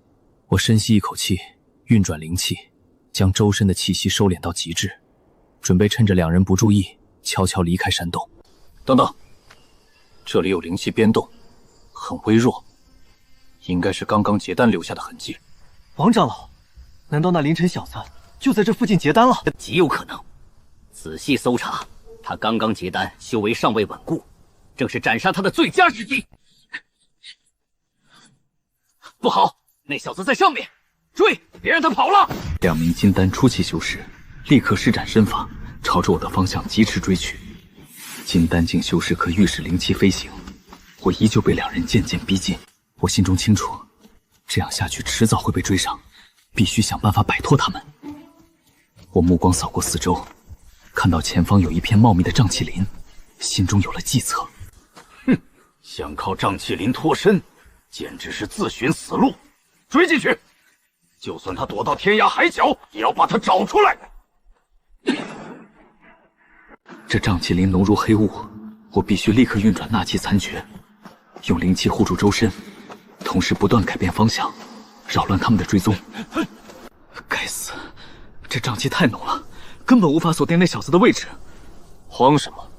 我深吸一口气，运转灵气，将周身的气息收敛到极致，准备趁着2人不注意，悄悄离开山洞。等等，这里有灵气biến动，很微弱，应该是刚刚结丹留下的痕迹。王长老，难道那凌晨小子就在这附近结丹了？极有可能。仔细搜查，他刚刚结丹，修为尚未稳固，正是斩杀他的最佳时机。不好，那小子在上面，追，别让他跑了。2名金丹初期修士立刻施展身法，朝着我的方向疾驰追去。金丹境修士可御使灵气飞行，我依旧被2人渐渐逼近。我心中清楚，这样下去迟早会被追上，必须想办法摆脱他们。我目光扫过四周，看到前方有一片茂密的瘴气林，心中有了计策。哼，想靠瘴气林脱身，简直是自寻死路！追进去，就算他躲到天涯海角，也要把他找出来。这瘴气林浓如黑雾，我必须立刻运转纳气残诀，用灵气护住周身，同时不断改变方向，扰乱他们的追踪。该死，这瘴气太浓了，根本无法锁定那小子的位置。慌什么？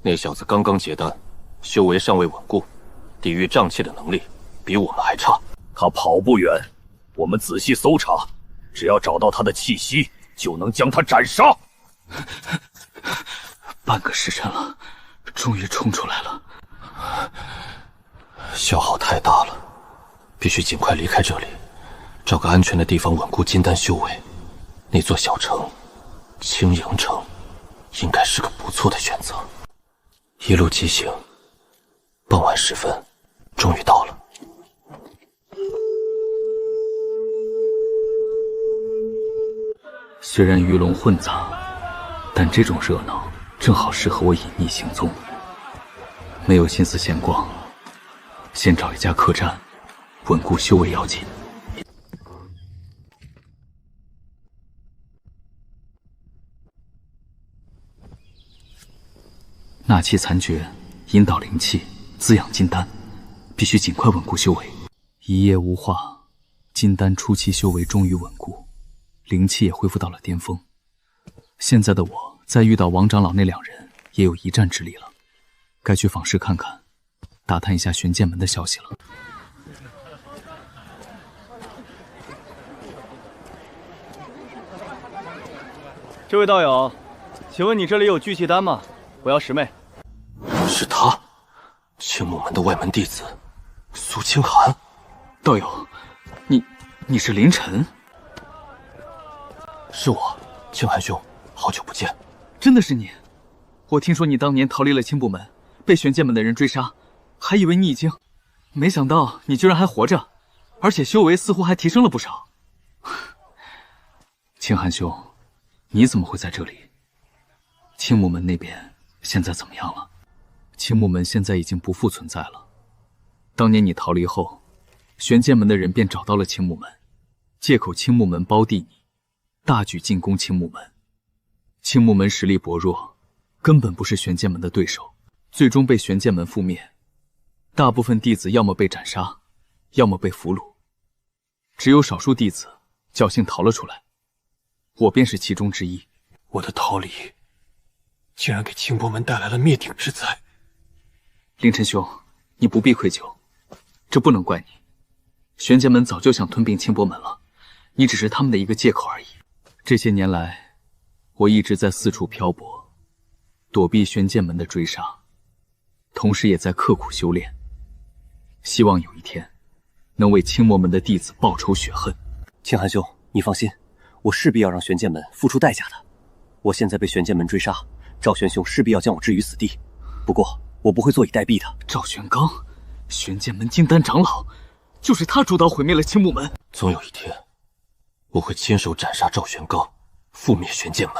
那小子刚刚结丹，修为尚未稳固，抵御瘴气的能力比我们还差。他跑不远，我们仔细搜查，只要找到他的气息，就能将他斩杀。半个时辰了，终于冲出来了。消耗太大了，必须尽快离开这里，找个安全的地方稳固金丹修为。那座小城，青营城，应该是个不错的选择。一路疾行，傍晚时分，终于到了。虽然鱼龙混杂，但这种热闹正好适合我隐匿行踪。没有心思闲逛，先找一家客栈，稳固修为要紧。纳气残诀，引导灵气，滋养金丹，必须尽快稳固修为。一夜无话，金丹初期修为终于稳固，灵气也恢复到了巅峰。现在的我，在遇到王长老那2人，也有一战之力了。该去访视看看，打探一下玄剑门的消息了。这位道友，请问你这里有聚气丹吗？我要10枚。是他，青木门的外门弟子苏清寒。道友，你是凌晨？是我，清寒兄，好久不见。真的是你？我听说你当年逃离了青布门，被玄剑门的人追杀，还以为你已经……没想到你居然还活着，而且修为似乎还提升了不少。清寒兄，你怎么会在这里？青木门那边现在怎么样了？青木门现在已经不复存在了。当年你逃离后，玄剑门的人便找到了青木门，借口青木门胞弟你，大举进攻青木门。青木门实力薄弱，根本不是玄剑门的对手，最终被玄剑门覆灭。大部分弟子要么被斩杀，要么被俘虏，只有少数弟子侥幸逃了出来，我便是其中之一。我的逃离竟然给青波门带来了灭顶之灾。凌晨兄，你不必愧疚，这不能怪你。玄剑门早就想吞并青波门了，你只是他们的一个借口而已。这些年来，我一直在四处漂泊，躲避玄剑门的追杀，同时也在刻苦修炼，希望有一天能为青魔门的弟子报仇雪恨。清寒兄，你放心，我势必要让玄剑门付出代价的。我现在被玄剑门追杀，赵玄兄势必要将我置于死地。不过我不会坐以待毙的。赵玄刚，玄剑门金丹长老，就是他主导毁灭了青木门。总有一天，我会亲手斩杀赵玄刚，覆灭玄剑门，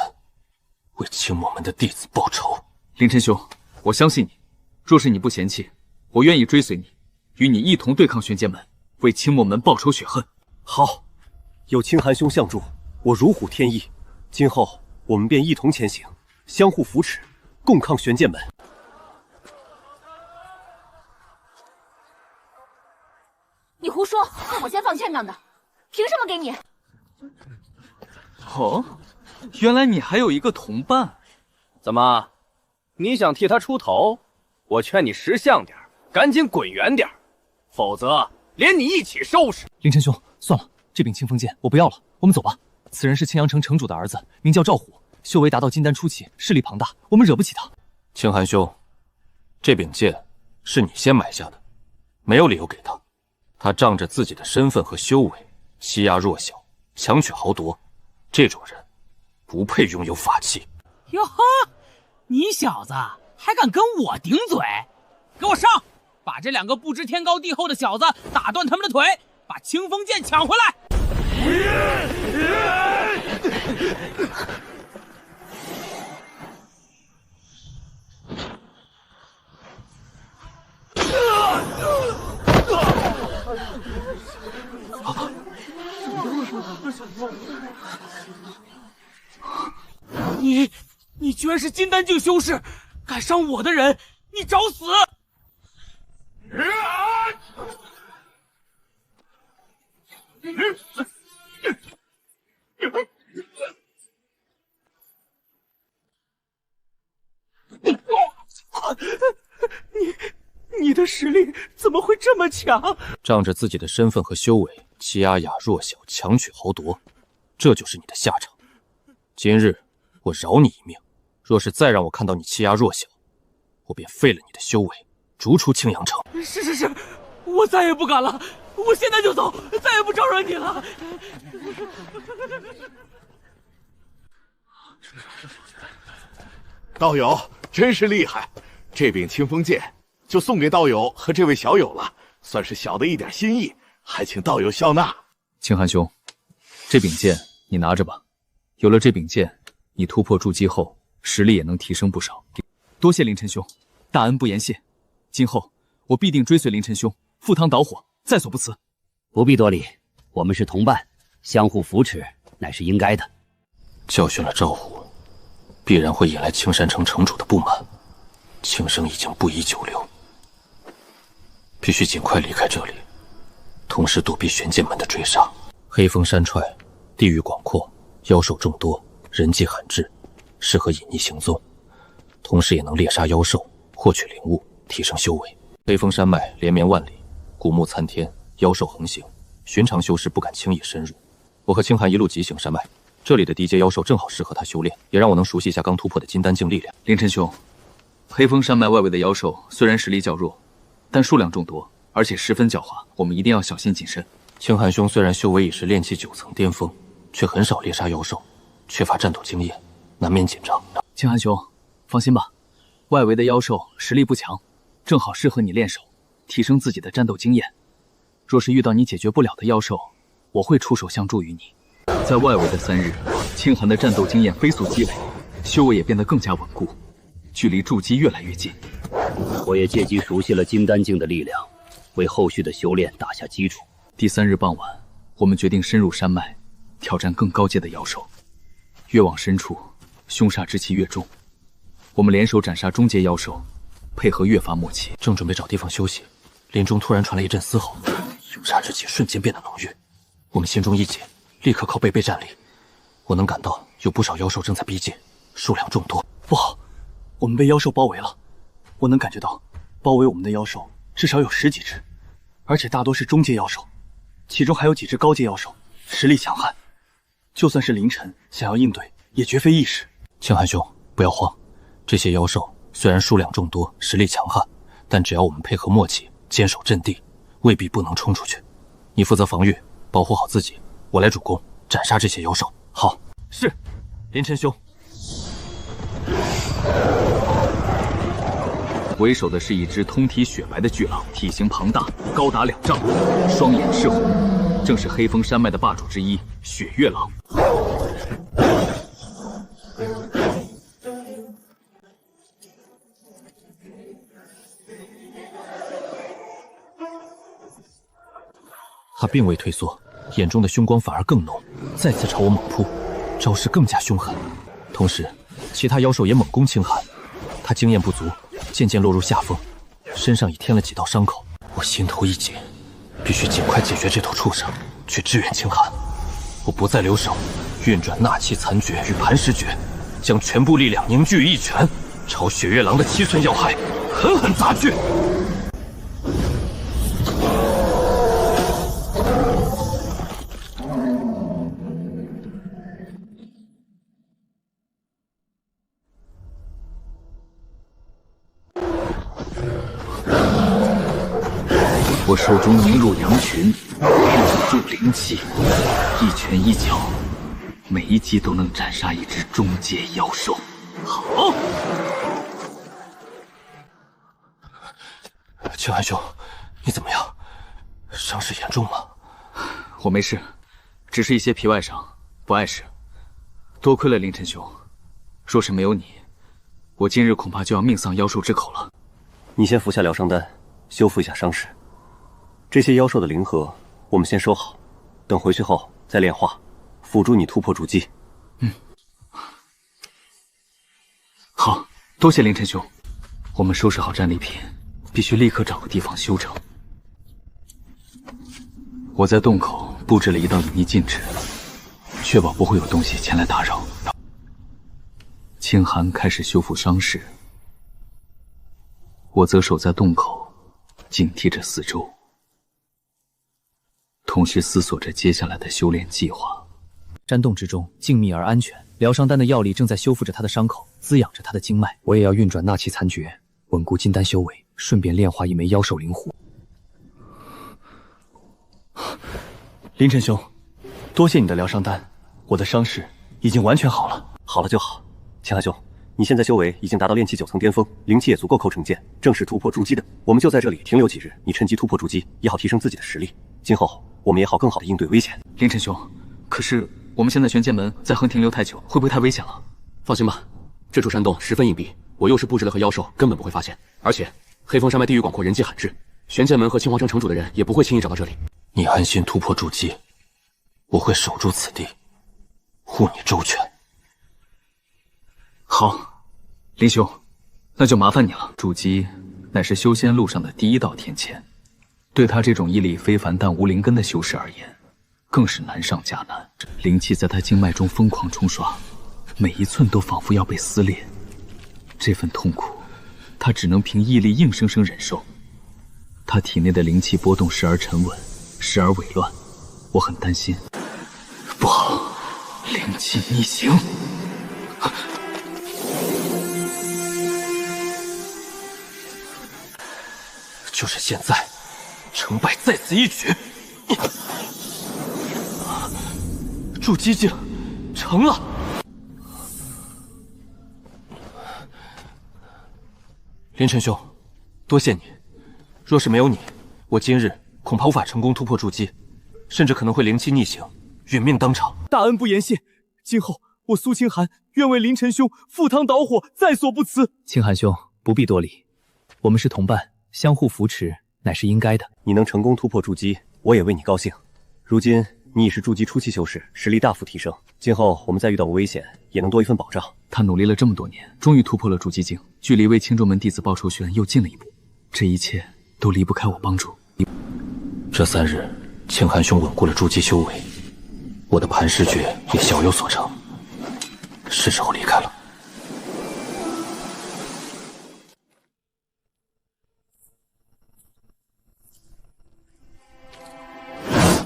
为青魔门的弟子报仇。凌晨兄，我相信你，若是你不嫌弃，我愿意追随你，与你一同对抗玄剑门，为青墨门报仇雪恨。好，有清寒兄相助，我如虎添翼。今后我们便一同前行，相互扶持，共抗玄剑门。你胡说，是我先放线上的，凭什么给你？哦，原来你还有一个同伴。怎么，你想替他出头？我劝你识相点，赶紧滚远点，否则连你一起收拾。凌晨兄，算了，这柄清风剑我不要了，我们走吧。此人是青阳城城主的儿子，名叫赵虎，修为达到金丹初期，势力庞大，我们惹不起他。青寒兄，这柄剑是你先买下的，没有理由给他。他仗着自己的身份和修为，欺压弱小，强取豪夺，这种人不配拥有法器。哟呵，你小子还敢跟我顶嘴？给我上！把这2个不知天高地厚的小子打断他们的腿，把清风剑抢回来！你居然是金丹境修士，敢伤我的人，你找死！你的实力怎么会这么强？仗着自己的身份和修为，欺压弱小，强取豪夺，这就是你的下场。今日我饶你一命，若是再让我看到你欺压弱小，我便废了你的修为，逐出青阳城。是，我再也不敢了，我现在就走，再也不招惹你了。道友真是厉害，这柄清风剑就送给道友和这位小友了，算是小的一点心意，还请道友笑纳。清寒兄，这柄剑你拿着吧。有了这柄剑，你突破筑基后，实力也能提升不少。多谢凌晨兄，大恩不言谢。今后我必定追随凌晨兄，赴汤蹈火，在所不辞。不必多礼，我们是同伴，相互扶持乃是应该的。教训了赵虎，必然会引来青山城城主的不满。轻生已经不宜久留，必须尽快离开这里，同时躲避玄剑门的追杀。黑风山踹，地域广阔，妖兽众多，人迹罕至，适合隐匿行踪，同时也能猎杀妖兽，获取灵物，提升修为。黑风山脉连绵万里，古木参天，妖兽横行，寻常修士不敢轻易深入。我和清寒一路急行山脉，这里的低阶妖兽正好适合他修炼，也让我能熟悉一下刚突破的金丹境力量。凌晨兄，黑风山脉外围的妖兽虽然实力较弱，但数量众多，而且十分狡猾，我们一定要小心谨慎。清寒兄虽然修为已是炼气9层巅峰，却很少猎杀妖兽，缺乏战斗经验，难免紧张。清寒兄，放心吧，外围的妖兽实力不强，正好适合你练手，提升自己的战斗经验。若是遇到你解决不了的妖兽，我会出手相助于你。在外围的3日，清寒的战斗经验飞速积累，修为也变得更加稳固，距离筑基越来越近。我也借机熟悉了金丹境的力量，为后续的修炼打下基础。第3日傍晚，我们决定深入山脉，挑战更高阶的妖兽。越往深处，凶煞之气越重。我们联手斩杀中阶妖兽，配合越发默契。正准备找地方休息，林中突然传来一阵嘶吼，凶煞之气瞬间变得浓郁。我们心中一紧，立刻靠背站立。我能感到有不少妖兽正在逼近，数量众多。不好，我们被妖兽包围了。我能感觉到，包围我们的妖兽至少有10几只，而且大多是中阶妖兽，其中还有几只高阶妖兽，实力强悍。就算是凌晨想要应对，也绝非易事。清寒兄，不要慌，这些妖兽虽然数量众多，实力强悍，但只要我们配合默契，坚守阵地，未必不能冲出去。你负责防御，保护好自己，我来主攻，斩杀这些妖兽。好，是，凌晨兄。为首的是一只通体雪白的巨狼，体型庞大，高达2丈，双眼赤红，正是黑风山脉的霸主之一雪月狼。他并未退缩，眼中的凶光反而更浓，再次朝我猛扑，招式更加凶狠。同时，其他妖兽也猛攻清寒，他经验不足，渐渐落入下风，身上已添了几道伤口。我心头一紧，必须尽快解决这头畜生，去支援清寒。我不再留手，运转纳气残诀与磐石诀，将全部力量凝聚于一拳，朝雪月狼的7寸要害狠狠砸去。我手中凝入羊群，注灵气，一拳一脚，每一击都能斩杀一只中阶妖兽。好，青寒兄，你怎么样？伤势严重吗？我没事，只是一些皮外伤，不碍事。多亏了凌晨兄，若是没有你，我今日恐怕就要命丧妖兽之口了。你先服下疗伤丹，修复一下伤势。这些妖兽的灵核，我们先收好，等回去后再炼化，辅助你突破筑基。好，多谢凌晨兄。我们收拾好战利品，必须立刻找个地方修整。我在洞口布置了一道隐匿禁制，确保不会有东西前来打扰。清寒开始修复伤势，我则守在洞口，警惕着四周，同时思索着接下来的修炼计划。山洞之中静谧而安全，疗伤丹的药力正在修复着他的伤口，滋养着他的经脉。我也要运转纳气残诀，稳固金丹修为，顺便炼化一枚妖兽灵狐。凌晨兄，多谢你的疗伤丹，我的伤势已经完全好了。好了就好。秦寒兄，你现在修为已经达到炼气9层巅峰，灵气也足够构成剑，正是突破筑基的。我们就在这里停留几日，你趁机突破筑基，也好提升自己的实力。今后我们也好更好的应对危险。凌晨兄，可是我们现在玄剑门在横停留太久，会不会太危险了？放心吧，这处山洞十分隐蔽，我又是布置了和妖兽，根本不会发现。而且黑风山脉地域广阔，人迹罕至，玄剑门和青皇城城主的人也不会轻易找到这里。你安心突破筑基，我会守住此地，护你周全。好，林兄，那就麻烦你了。筑基乃是修仙路上的第一道天堑，对他这种毅力非凡但无灵根的修士而言，更是难上加难。灵气在他经脉中疯狂冲刷，每一寸都仿佛要被撕裂。这份痛苦，他只能凭毅力硬生生忍受。他体内的灵气波动时而沉稳，时而紊乱，我很担心。不好，灵气逆行！就是现在，成败在此一举。筑基境成了。凌晨兄，多谢你。若是没有你，我今日恐怕无法成功突破筑基，甚至可能会灵气逆行，殒命当场。大恩不言谢，今后我苏清寒愿为凌晨兄赴汤蹈火，在所不辞。清寒兄不必多礼，我们是同伴，相互扶持乃是应该的。你能成功突破筑基，我也为你高兴。如今你已是筑基初期修士，实力大幅提升，今后我们再遇到危险，也能多一份保障。他努力了这么多年，终于突破了筑基境，距离为青州门弟子报仇雪恨又近了一步。这一切都离不开我帮助。这3日，清寒兄稳固了筑基修为，我的盘石诀也小有所成，是时候离开了。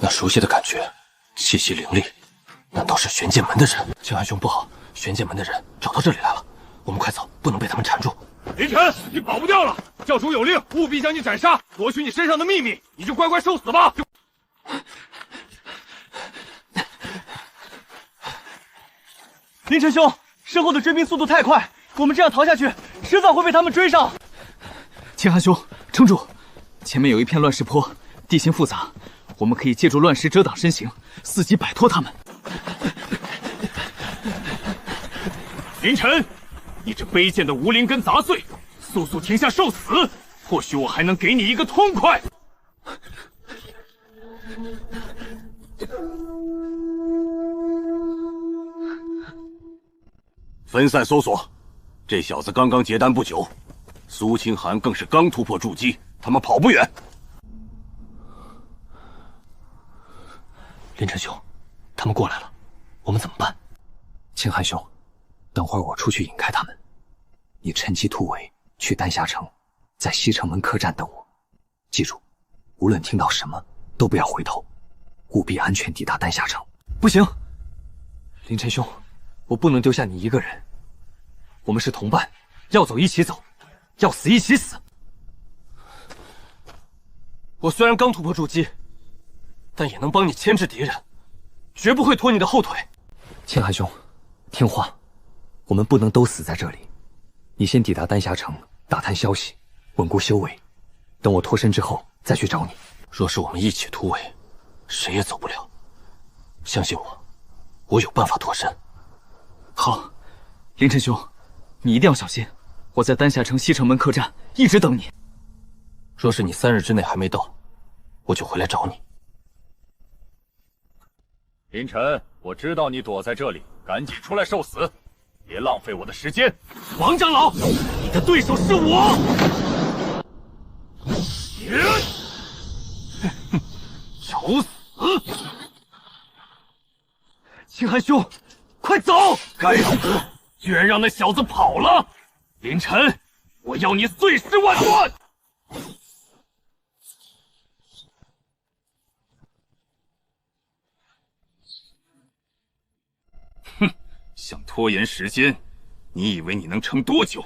那熟悉的感觉，气息凌厉，难道是玄剑门的人？清寒兄不好，玄剑门的人找到这里来了，我们快走，不能被他们缠住。凌晨，你跑不掉了！教主有令，务必将你斩杀，夺取你身上的秘密，你就乖乖受死吧！凌晨兄，身后的追兵速度太快，我们这样逃下去，迟早会被他们追上。清寒兄，撑住！前面有一片乱石坡，地形复杂，我们可以借助乱石遮挡身形，伺机摆脱他们。凌晨，你这卑贱的无灵根杂碎，速速停下受死！或许我还能给你一个痛快。分散搜索，这小子刚刚结丹不久，苏清寒更是刚突破筑基，他们跑不远。凌晨兄，他们过来了，我们怎么办？清寒兄，等会儿我出去引开他们，你趁机突围，去丹霞城，在西城门客栈等我。记住，无论听到什么，都不要回头，务必安全抵达丹霞城。不行，凌晨兄，我不能丢下你一个人。我们是同伴，要走一起走，要死一起死。我虽然刚突破筑基，但也能帮你牵制敌人，绝不会拖你的后腿。青寒兄，听话，我们不能都死在这里。你先抵达丹霞城，打探消息，稳固修为。等我脱身之后再去找你。若是我们一起突围，谁也走不了。相信我，我有办法脱身。好，凌晨兄，你一定要小心。我在丹霞城西城门客栈一直等你。若是你3日之内还没到，我就回来找你。凌晨，我知道你躲在这里，赶紧出来受死，别浪费我的时间。王长老，你的对手是我。找死！青寒兄，快走！该死，居然让那小子跑了！凌晨，我要你碎尸万段！哼，想拖延时间，你以为你能撑多久？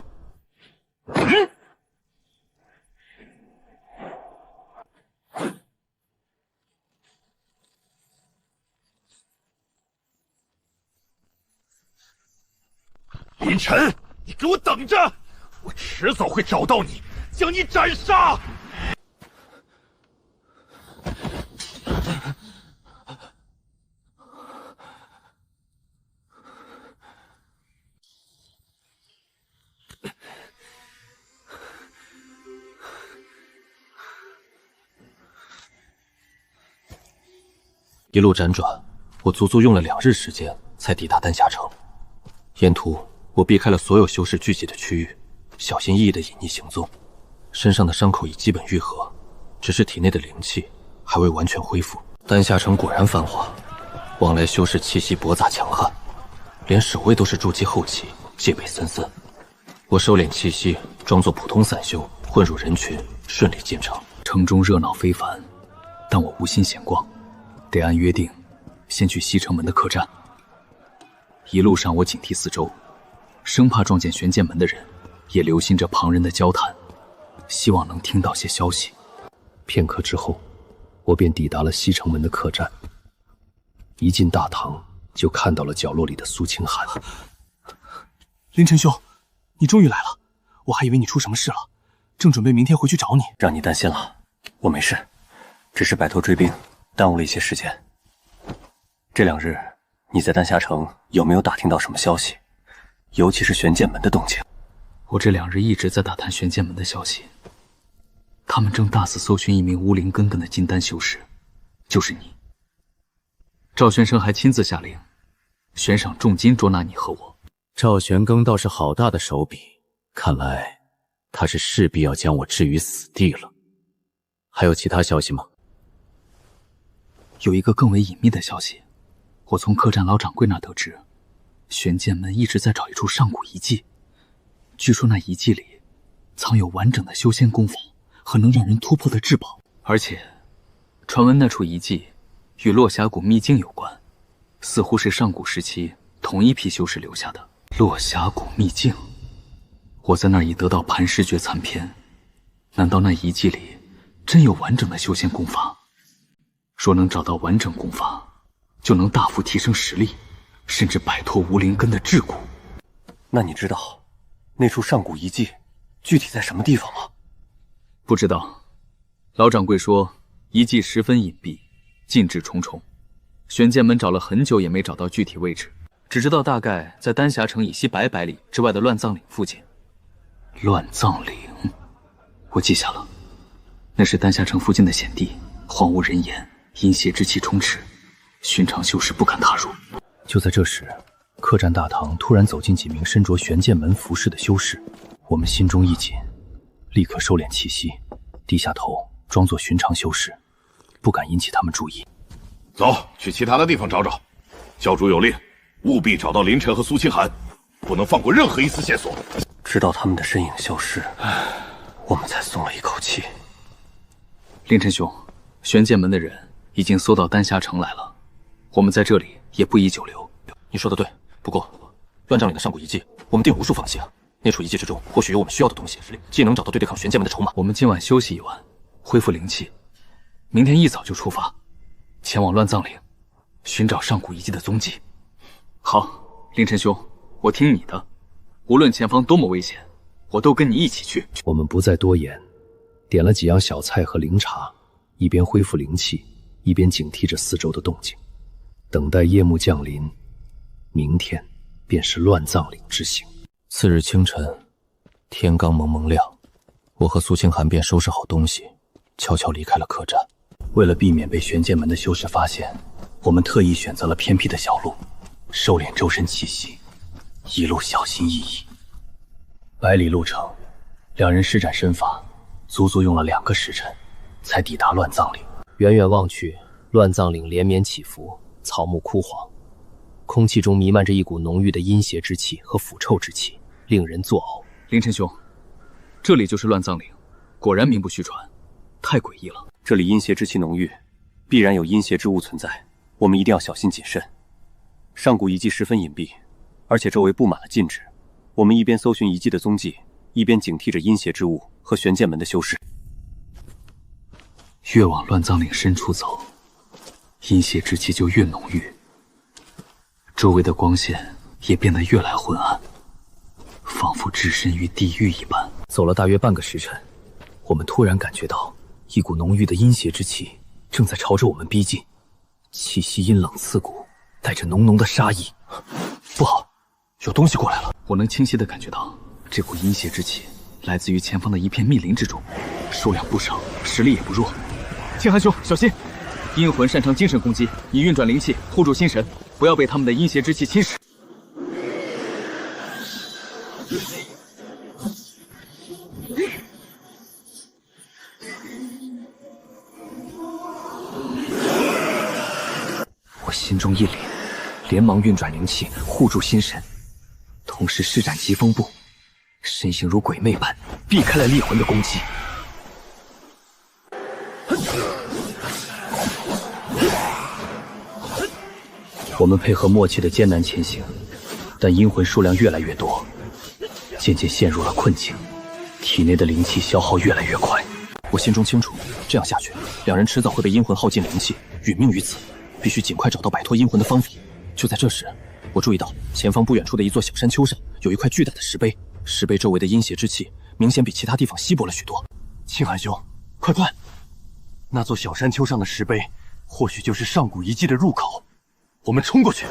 凌晨，你给我等着！我迟早会找到你，将你斩杀！一路辗转，我足足用了2日时间才抵达丹霞城。沿途我避开了所有修士聚集的区域，小心翼翼地隐匿行踪。身上的伤口已基本愈合，只是体内的灵气还未完全恢复。丹霞城果然繁华，往来修士气息驳杂强悍，连守卫都是筑基后期，戒备森森。我收敛气息，装作普通散修，混入人群，顺利进城。城中热闹非凡，但我无心闲逛，得按约定先去西城门的客栈。一路上我警惕四周，生怕撞见玄剑门的人，也留心着旁人的交谈，希望能听到些消息。片刻之后，我便抵达了西城门的客栈。一进大堂，就看到了角落里的苏清寒。凌晨兄，你终于来了，我还以为你出什么事了，正准备明天回去找你。让你担心了，我没事，只是摆脱追兵，耽误了一些时间。这2日，你在丹霞城有没有打听到什么消息？尤其是玄剑门的动静。我这2日一直在打探玄剑门的消息，他们正大肆搜寻一名无灵根根的金丹修士，就是你。赵玄生还亲自下令，悬赏重金捉拿你和我。赵玄庚倒是好大的手笔，看来他是势必要将我置于死地了。还有其他消息吗？有一个更为隐秘的消息，我从客栈老掌柜那得知，玄剑门一直在找一处上古遗迹，据说那遗迹里藏有完整的修仙功法和能让人突破的至宝，而且传闻那处遗迹与落峡谷秘境有关，似乎是上古时期同一批修士留下的。落峡谷秘境，我在那儿已得到磐石诀残篇，难道那遗迹里真有完整的修仙功法？若能找到完整功法，就能大幅提升实力，甚至摆脱无灵根的桎梏。那你知道那处上古遗迹具体在什么地方吗？不知道，老掌柜说遗迹十分隐蔽，禁制重重。玄剑门找了很久也没找到具体位置，只知道大概在丹霞城以西100里之外的乱葬岭附近。乱葬岭，我记下了，那是丹霞城附近的险地，荒无人烟，阴邪之气充斥，寻常修士不敢踏入。就在这时，客栈大堂突然走进几名身着玄剑门服饰的修士，我们心中一紧，立刻收敛气息，低下头，装作寻常修士，不敢引起他们注意。走，去其他的地方找找。教主有令，务必找到凌晨和苏清寒，不能放过任何一丝线索。直到他们的身影消失，我们才松了一口气。凌晨兄，玄剑门的人已经搜到丹霞城来了，我们在这里也不宜久留。你说的对，不过乱葬岭的上古遗迹，我们定无数放弃啊。那处遗迹之中，或许有我们需要的东西，既能找到对抗玄剑门的筹码。我们今晚休息一晚，恢复灵气，明天一早就出发，前往乱葬岭，寻找上古遗迹的踪迹。好，凌晨兄，我听你的。无论前方多么危险，我都跟你一起去。我们不再多言，点了几样小菜和灵茶，一边恢复灵气，一边警惕着四周的动静，等待夜幕降临。明天便是乱葬岭之行。次日清晨，天刚蒙蒙亮，我和苏清寒便收拾好东西，悄悄离开了客栈。为了避免被玄剑门的修士发现，我们特意选择了偏僻的小路，收敛周身气息，一路小心翼翼。100里路程，两人施展身法，足足用了2个时辰，才抵达乱葬岭。远远望去，乱葬岭连绵起伏，草木枯黄，空气中弥漫着一股浓郁的阴邪之气和腐臭之气，令人作呕。凌晨兄，这里就是乱葬岭，果然名不虚传，太诡异了。这里阴邪之气浓郁，必然有阴邪之物存在，我们一定要小心谨慎。上古遗迹十分隐蔽，而且周围布满了禁制。我们一边搜寻遗迹的踪迹，一边警惕着阴邪之物和玄剑门的修士。越往乱葬岭深处走，阴邪之气就越浓郁，周围的光线也变得越来昏暗，仿佛置身于地狱一般。走了大约半个时辰，我们突然感觉到一股浓郁的阴邪之气正在朝着我们逼近，气息阴冷刺骨，带着浓浓的杀意。不好，有东西过来了！我能清晰地感觉到，这股阴邪之气来自于前方的一片密林之中，数量不少，实力也不弱。清寒兄，小心！阴魂擅长精神攻击，你运转灵气护住心神，不要被他们的阴邪之气侵蚀。我心中一凛，连忙运转灵气护住心神，同时施展疾风步，身形如鬼魅般避开了厉魂的攻击。我们配合默契的艰难前行，但阴魂数量越来越多，渐渐陷入了困境，体内的灵气消耗越来越快。我心中清楚，这样下去，两人迟早会被阴魂耗尽灵气，殒命于此。必须尽快找到摆脱阴魂的方法。就在这时，我注意到前方不远处的一座小山丘上有一块巨大的石碑，石碑周围的阴邪之气明显比其他地方稀薄了许多。清寒兄，快看，那座小山丘上的石碑，或许就是上古遗迹的入口。我们冲过去！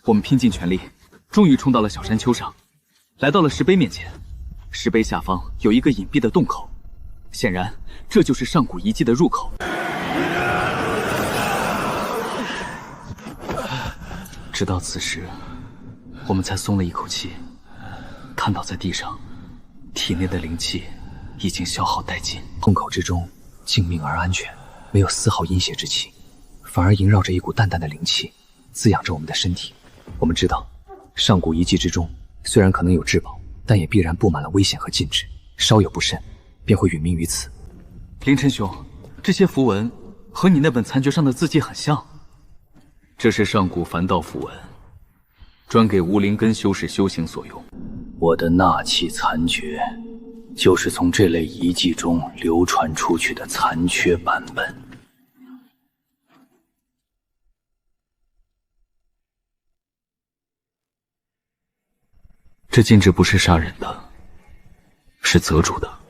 我们拼尽全力，终于冲到了小山丘上，来到了石碑面前。石碑下方有一个隐蔽的洞口，显然这就是上古遗迹的入口。直到此时，我们才松了一口气，瘫倒在地上，体内的灵气已经消耗殆尽。洞口之中静谧而安全，没有丝毫阴邪之气，反而萦绕着一股淡淡的灵气，滋养着我们的身体。我们知道，上古遗迹之中虽然可能有至宝，但也必然布满了危险和禁制，稍有不慎，便会殒命于此。凌晨兄，这些符文和你那本残诀上的字迹很像。这是上古凡道符文，专给无灵根修士修行所用。我的纳气残诀，就是从这类遗迹中流传出去的残缺版本。这禁制不是杀人的，是择主的。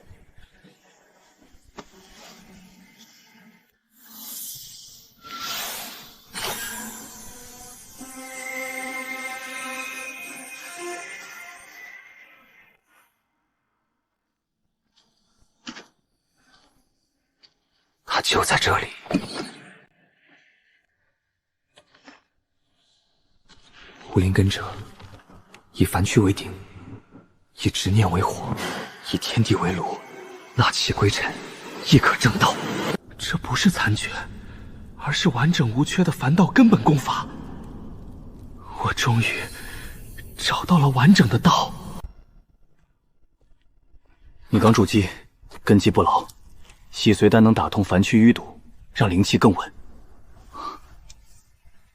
他就在这里。无灵根者以凡躯为鼎，以执念为火，以天地为炉，纳气归尘，亦可正道。这不是残诀，而是完整无缺的凡道根本功法。我终于找到了完整的道。你刚筑基，根基不牢，细髓丹能打通凡躯淤堵，让灵气更稳。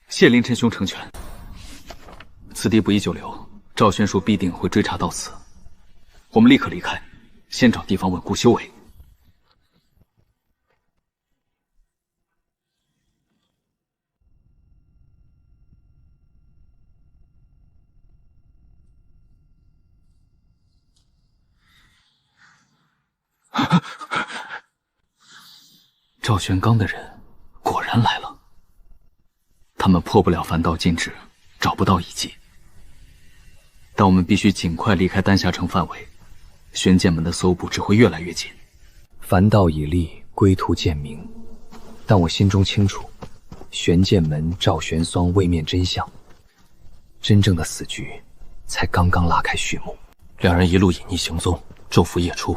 谢凌晨兄成全。此地不宜久留，赵宣树必定会追查到此。我们立刻离开，先找地方稳固修为。赵玄刚的人果然来了，他们破不了凡道禁制，找不到遗迹，但我们必须尽快离开丹霞城范围，玄剑门的搜捕只会越来越紧。凡道已立，归途见明，但我心中清楚，玄剑门赵玄霜位面真相，真正的死局才刚刚拉开序幕。两人一路隐匿行踪，昼伏夜出，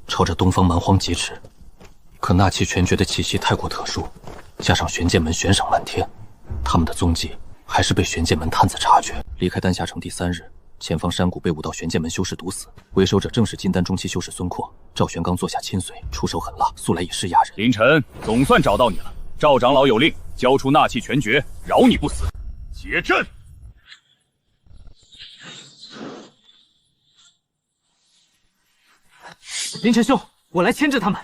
朝着东方蛮荒疾驰。可纳气全诀的气息太过特殊，加上玄剑门悬赏漫天，他们的踪迹还是被玄剑门探子察觉。离开丹霞城第3日，前方山谷被5道玄剑门修士毒死，为首者正是金丹中期修士孙阔。赵玄刚坐下亲随，出手狠辣，素来以势压人。林晨，总算找到你了。赵长老有令，交出纳气全诀，饶你不死。解阵！林晨兄，我来牵制他们。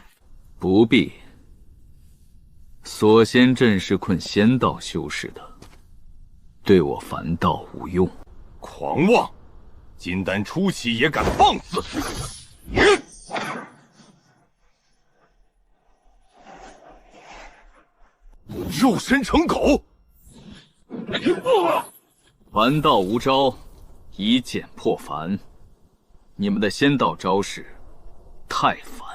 不必，锁仙阵是困仙道修士的，对我凡道无用。狂妄！金丹初期也敢放肆！肉身成狗！凡道无招，一剑破凡。你们的仙道招式太凡。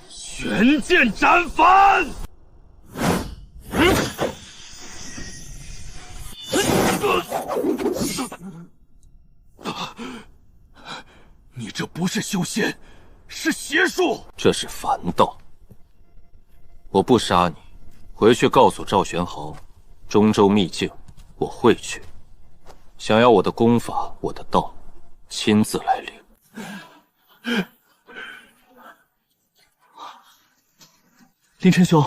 玄剑斩凡！你这不是修仙，是邪术！这是凡道。我不杀你，回去告诉赵玄豪，中州秘境我会去。想要我的功法，我的道，亲自来领。林晨兄，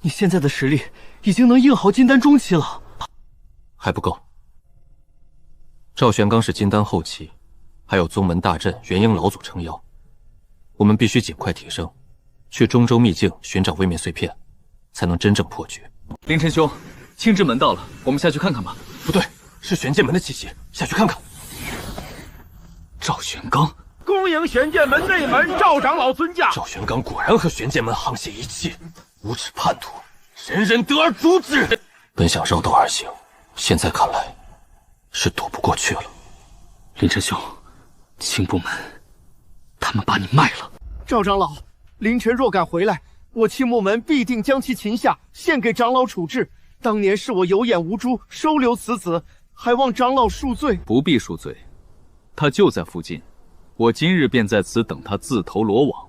你现在的实力已经能硬耗金丹中期了，还不够。赵玄刚是金丹后期，还有宗门大阵元婴老祖撑腰，我们必须尽快提升，去中州秘境寻找位面碎片，才能真正破局。林晨兄，青之门到了，我们下去看看吧。不对，是玄剑门的气息，下去看看。赵玄刚。恭迎玄剑门内门赵长老尊驾。赵玄刚果然和玄剑门沆瀣一气，无耻叛徒，人人得而诛之。本想绕道而行，现在看来是躲不过去了。林晨兄，青部门他们把你卖了。赵长老，林晨若敢回来，我青木门必定将其擒下，献给长老处置。当年是我有眼无珠，收留此子，还望长老恕罪。不必恕罪，他就在附近。我今日便在此等他自投罗网。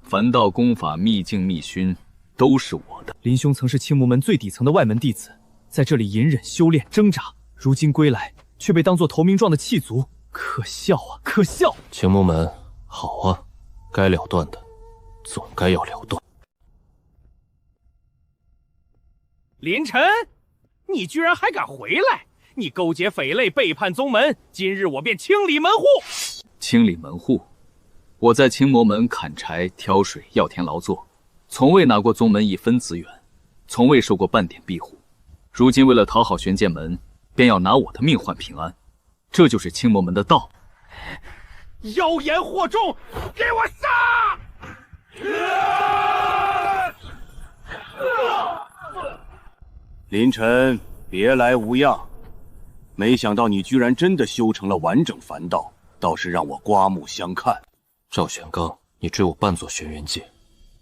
凡道功法、秘境、秘勋都是我的。林兄曾是青木门最底层的外门弟子，在这里隐忍修炼挣扎，如今归来却被当作投名状的弃族，可笑啊，可笑！青木门好啊，该了断的总该要了断。林晨，你居然还敢回来！你勾结匪类，背叛宗门，今日我便清理门户。清理门户，我在青魔门砍柴、挑水、药田劳作，从未拿过宗门一分资源，从未受过半点庇护。如今为了讨好玄剑门，便要拿我的命换平安，这就是青魔门的道。妖言惑众，给我杀！林晨，别来无恙。没想到你居然真的修成了完整凡道，倒是让我刮目相看。赵玄刚，你追我半座轩辕界，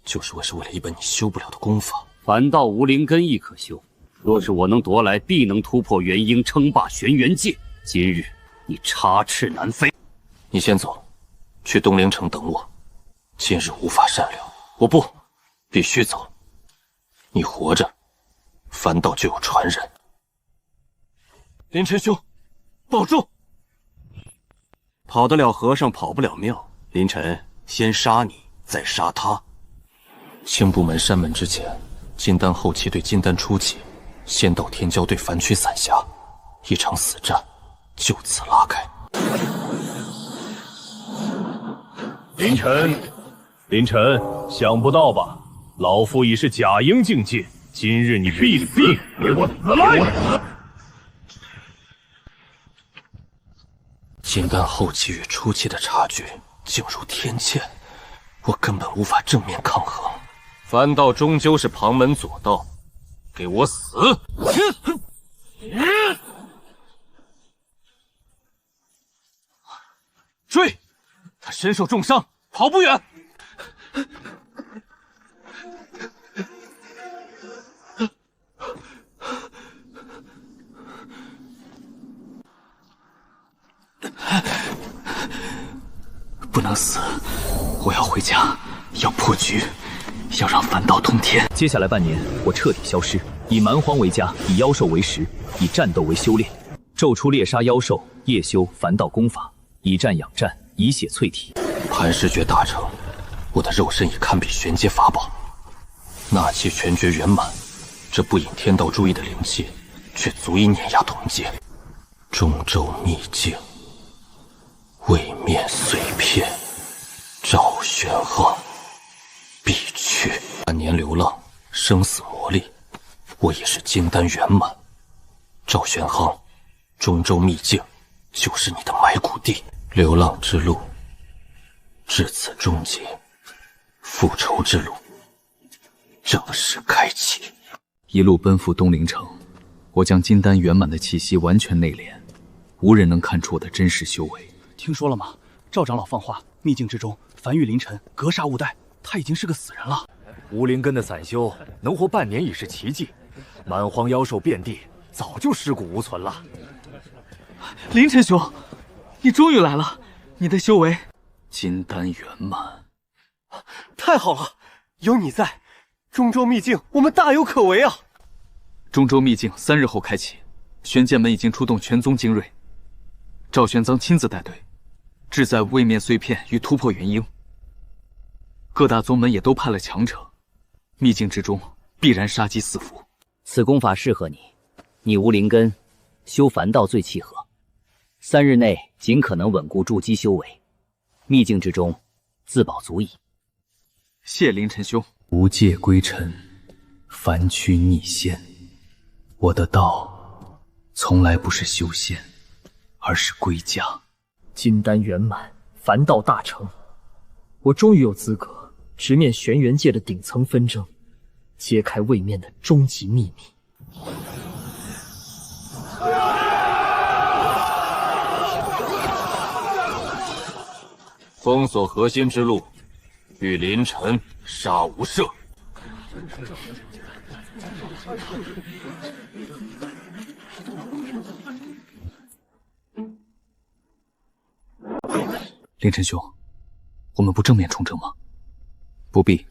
就是为了一本你修不了的功法。凡道无灵根亦可修，若是我能夺来，必能突破元婴，称霸轩辕界。今日你插翅难飞。你先走，去东陵城等我。今日无法善了，我不，必须走。你活着，凡道就有传人。林晨兄，保重！跑得了和尚跑不了庙，林晨，先杀你，再杀他。青部门山门之前，金丹后期对金丹初期，仙道天骄对凡躯散侠，一场死战，就此拉开。林晨，林晨，想不到吧？老夫已是假婴境界，今日你必给我死来！金丹后期与初期的差距竟如天堑，我根本无法正面抗衡。反倒终究是旁门左道，给我死！追！他身受重伤，跑不远。不能死，我要回家，要破局，要让凡道通天。接下来半年，我彻底消失，以蛮荒为家，以妖兽为食，以战斗为修炼，骤出猎杀妖兽，夜修凡道功法，以战养战，以血淬体。磐石诀大成，我的肉身已堪比玄阶法宝。纳气全诀圆满，这不引天道注意的灵气，却足以碾压同阶。中州秘境。位面碎片，赵玄鹤必去。半年流浪，生死磨砺，我已是金丹圆满。赵玄鹤，中州秘境就是你的埋骨地。流浪之路至此终结，复仇之路正式开启。一路奔赴东陵城，我将金丹圆满的气息完全内敛，无人能看出我的真实修为。听说了吗？赵长老放话，秘境之中，凡遇凌晨，格杀勿殆。他已经是个死人了。无灵根的散修能活半年已是奇迹，蛮荒妖兽遍地，早就尸骨无存了。凌晨兄，你终于来了，你的修为金丹圆满，太好了！有你在，中州秘境我们大有可为啊！中州秘境3日后开启，玄剑门已经出动全宗精锐，赵玄奘亲自带队。志在位面碎片与突破元婴，各大宗门也都派了强者，秘境之中必然杀机四伏。此功法适合你，你无灵根，修凡道最契合。3日内尽可能稳固筑基修为，秘境之中自保足矣。谢凌晨兄。无界归尘，凡躯逆仙。我的道从来不是修仙，而是归家。金丹圆满，凡道大成，我终于有资格直面玄元界的顶层纷争，揭开位面的终极秘密。封锁核心之路，遇凌晨杀无赦。凌晨兄，我们不正面冲争吗？不必。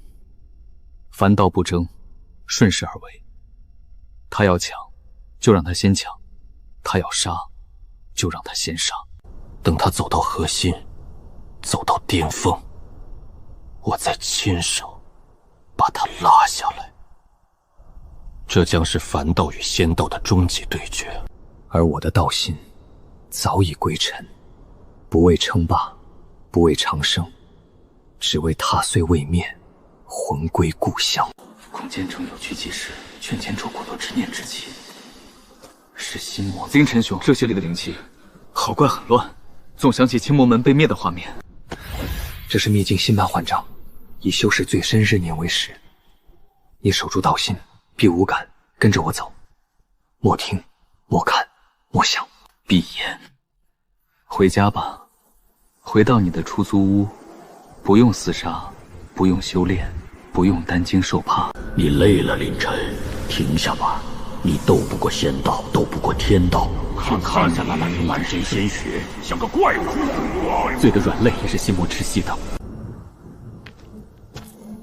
凡道不争，顺势而为。他要抢，就让他先抢；他要杀，就让他先杀。等他走到核心，走到巅峰，我再亲手把他拉下来。这将是凡道与仙道的终极对决。而我的道心早已归尘，不为称霸，不为长生，只为踏碎位面，魂归故乡。空间中有屈即时，劝前出古多执念之气，是心魔。凌晨兄，这些里的灵气，好怪很乱，总想起青魔门被灭的画面。这是秘境新版换章，以修士最深日年为时。你守住道心，必无感，跟着我走，莫听，莫看，莫想。闭眼，回家吧，回到你的出租屋，不用厮杀，不用修炼，不用担惊受怕。你累了，凌晨，停下吧。你斗不过仙道，斗不过天道，看下来满身鲜血，像个怪物。醉得软肋也是心魔窒息的。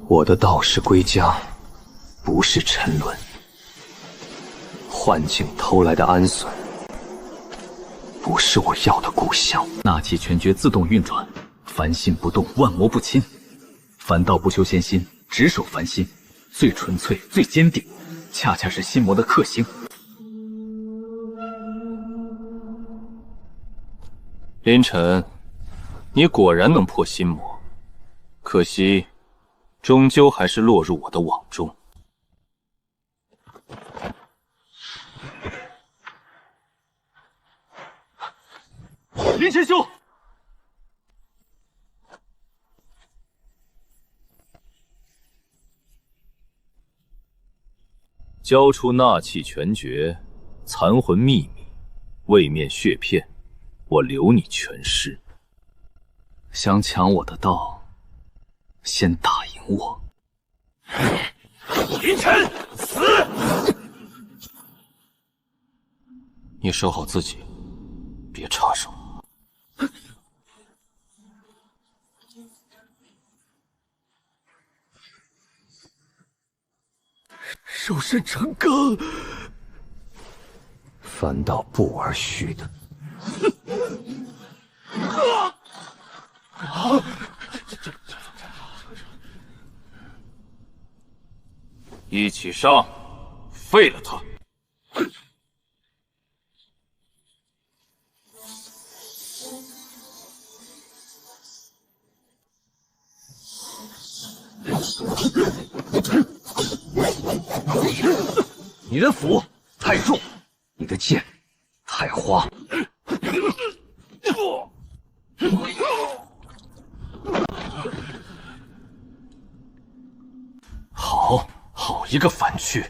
我的道是归家，不是沉沦。幻境偷来的安损，不是我要的故乡。纳气全诀自动运转，凡心不动，万魔不侵。凡道不修仙心，只守凡心，最纯粹、最坚定，恰恰是心魔的克星。林晨，你果然能破心魔，可惜，终究还是落入我的网中。林晨兄，交出纳气拳诀、残魂秘密、位面血片，我留你全尸。想抢我的道，先打赢我。林晨，死！你守好自己，别插手。肉身成钢，反倒不玩虚的。一起上，废了他！你的斧太重，你的剑太花。好一个凡躯！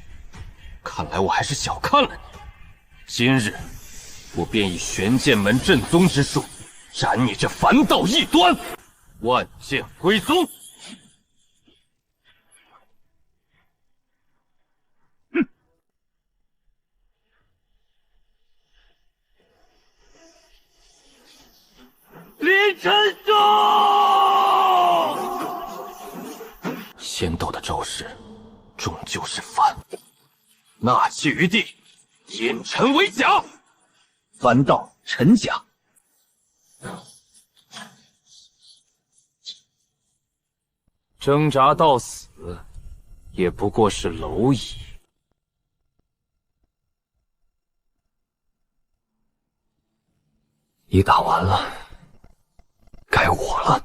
看来我还是小看了你。今日我便以玄剑门正宗之术，斩你这凡道异端，万剑归宗！林晨兄，仙道的招式终究是凡，纳气于地，引尘为甲。凡道陈甲，挣扎到死，也不过是蝼蚁。你打完了，该我了。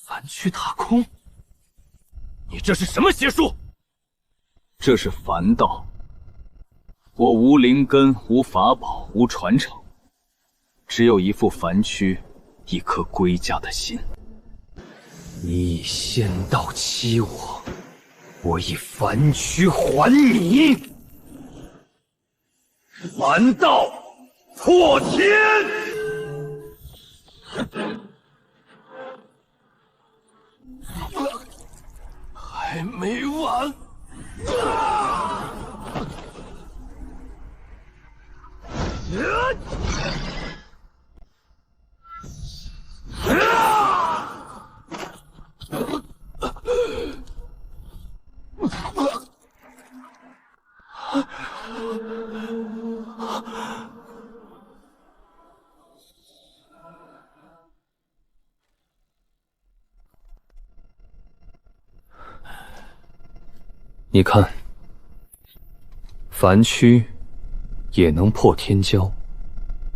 凡躯踏空，你这是什么邪术？这是凡道。我无灵根，无法宝，无传承，只有一副凡躯，一颗归家的心。你以仙道欺我，我以凡躯还你。凡道破天！还没完！你看，凡躯也能破天骄，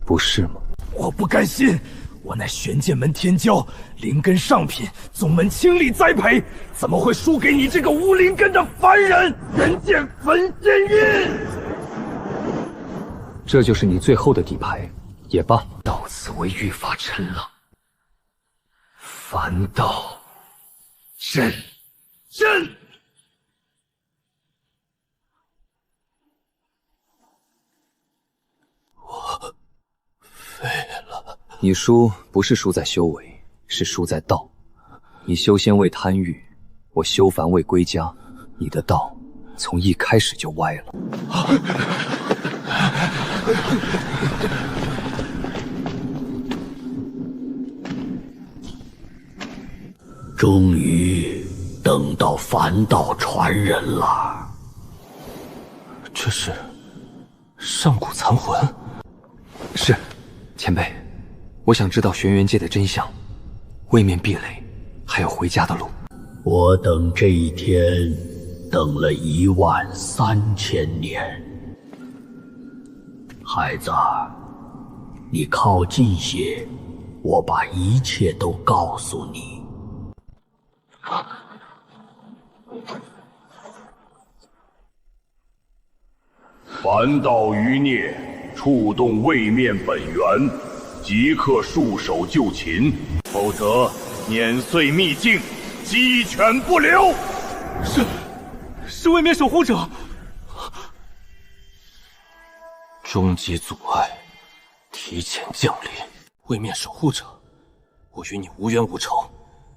不是吗？我不甘心，我乃玄剑门天骄，灵根上品，宗门倾力栽培，怎么会输给你这个无灵根的凡人？人见焚仙印！这就是你最后的底牌，也罢。到此为御法尘了。凡道真。我废了。你输不是输在修为，是输在道。你修仙为贪欲，我修凡为归家。你的道从一开始就歪了。终于等到凡道传人了。这是上古残魂。是，前辈，我想知道轩辕界的真相，位面壁垒，还有回家的路。我等这一天等了13000年。孩子，你靠近些，我把一切都告诉你。凡道余孽触动位面本源，即刻束手就擒，否则碾碎秘境，鸡犬不留。是位面守护者。终极阻碍，提前降临。位面守护者，我与你无冤无仇，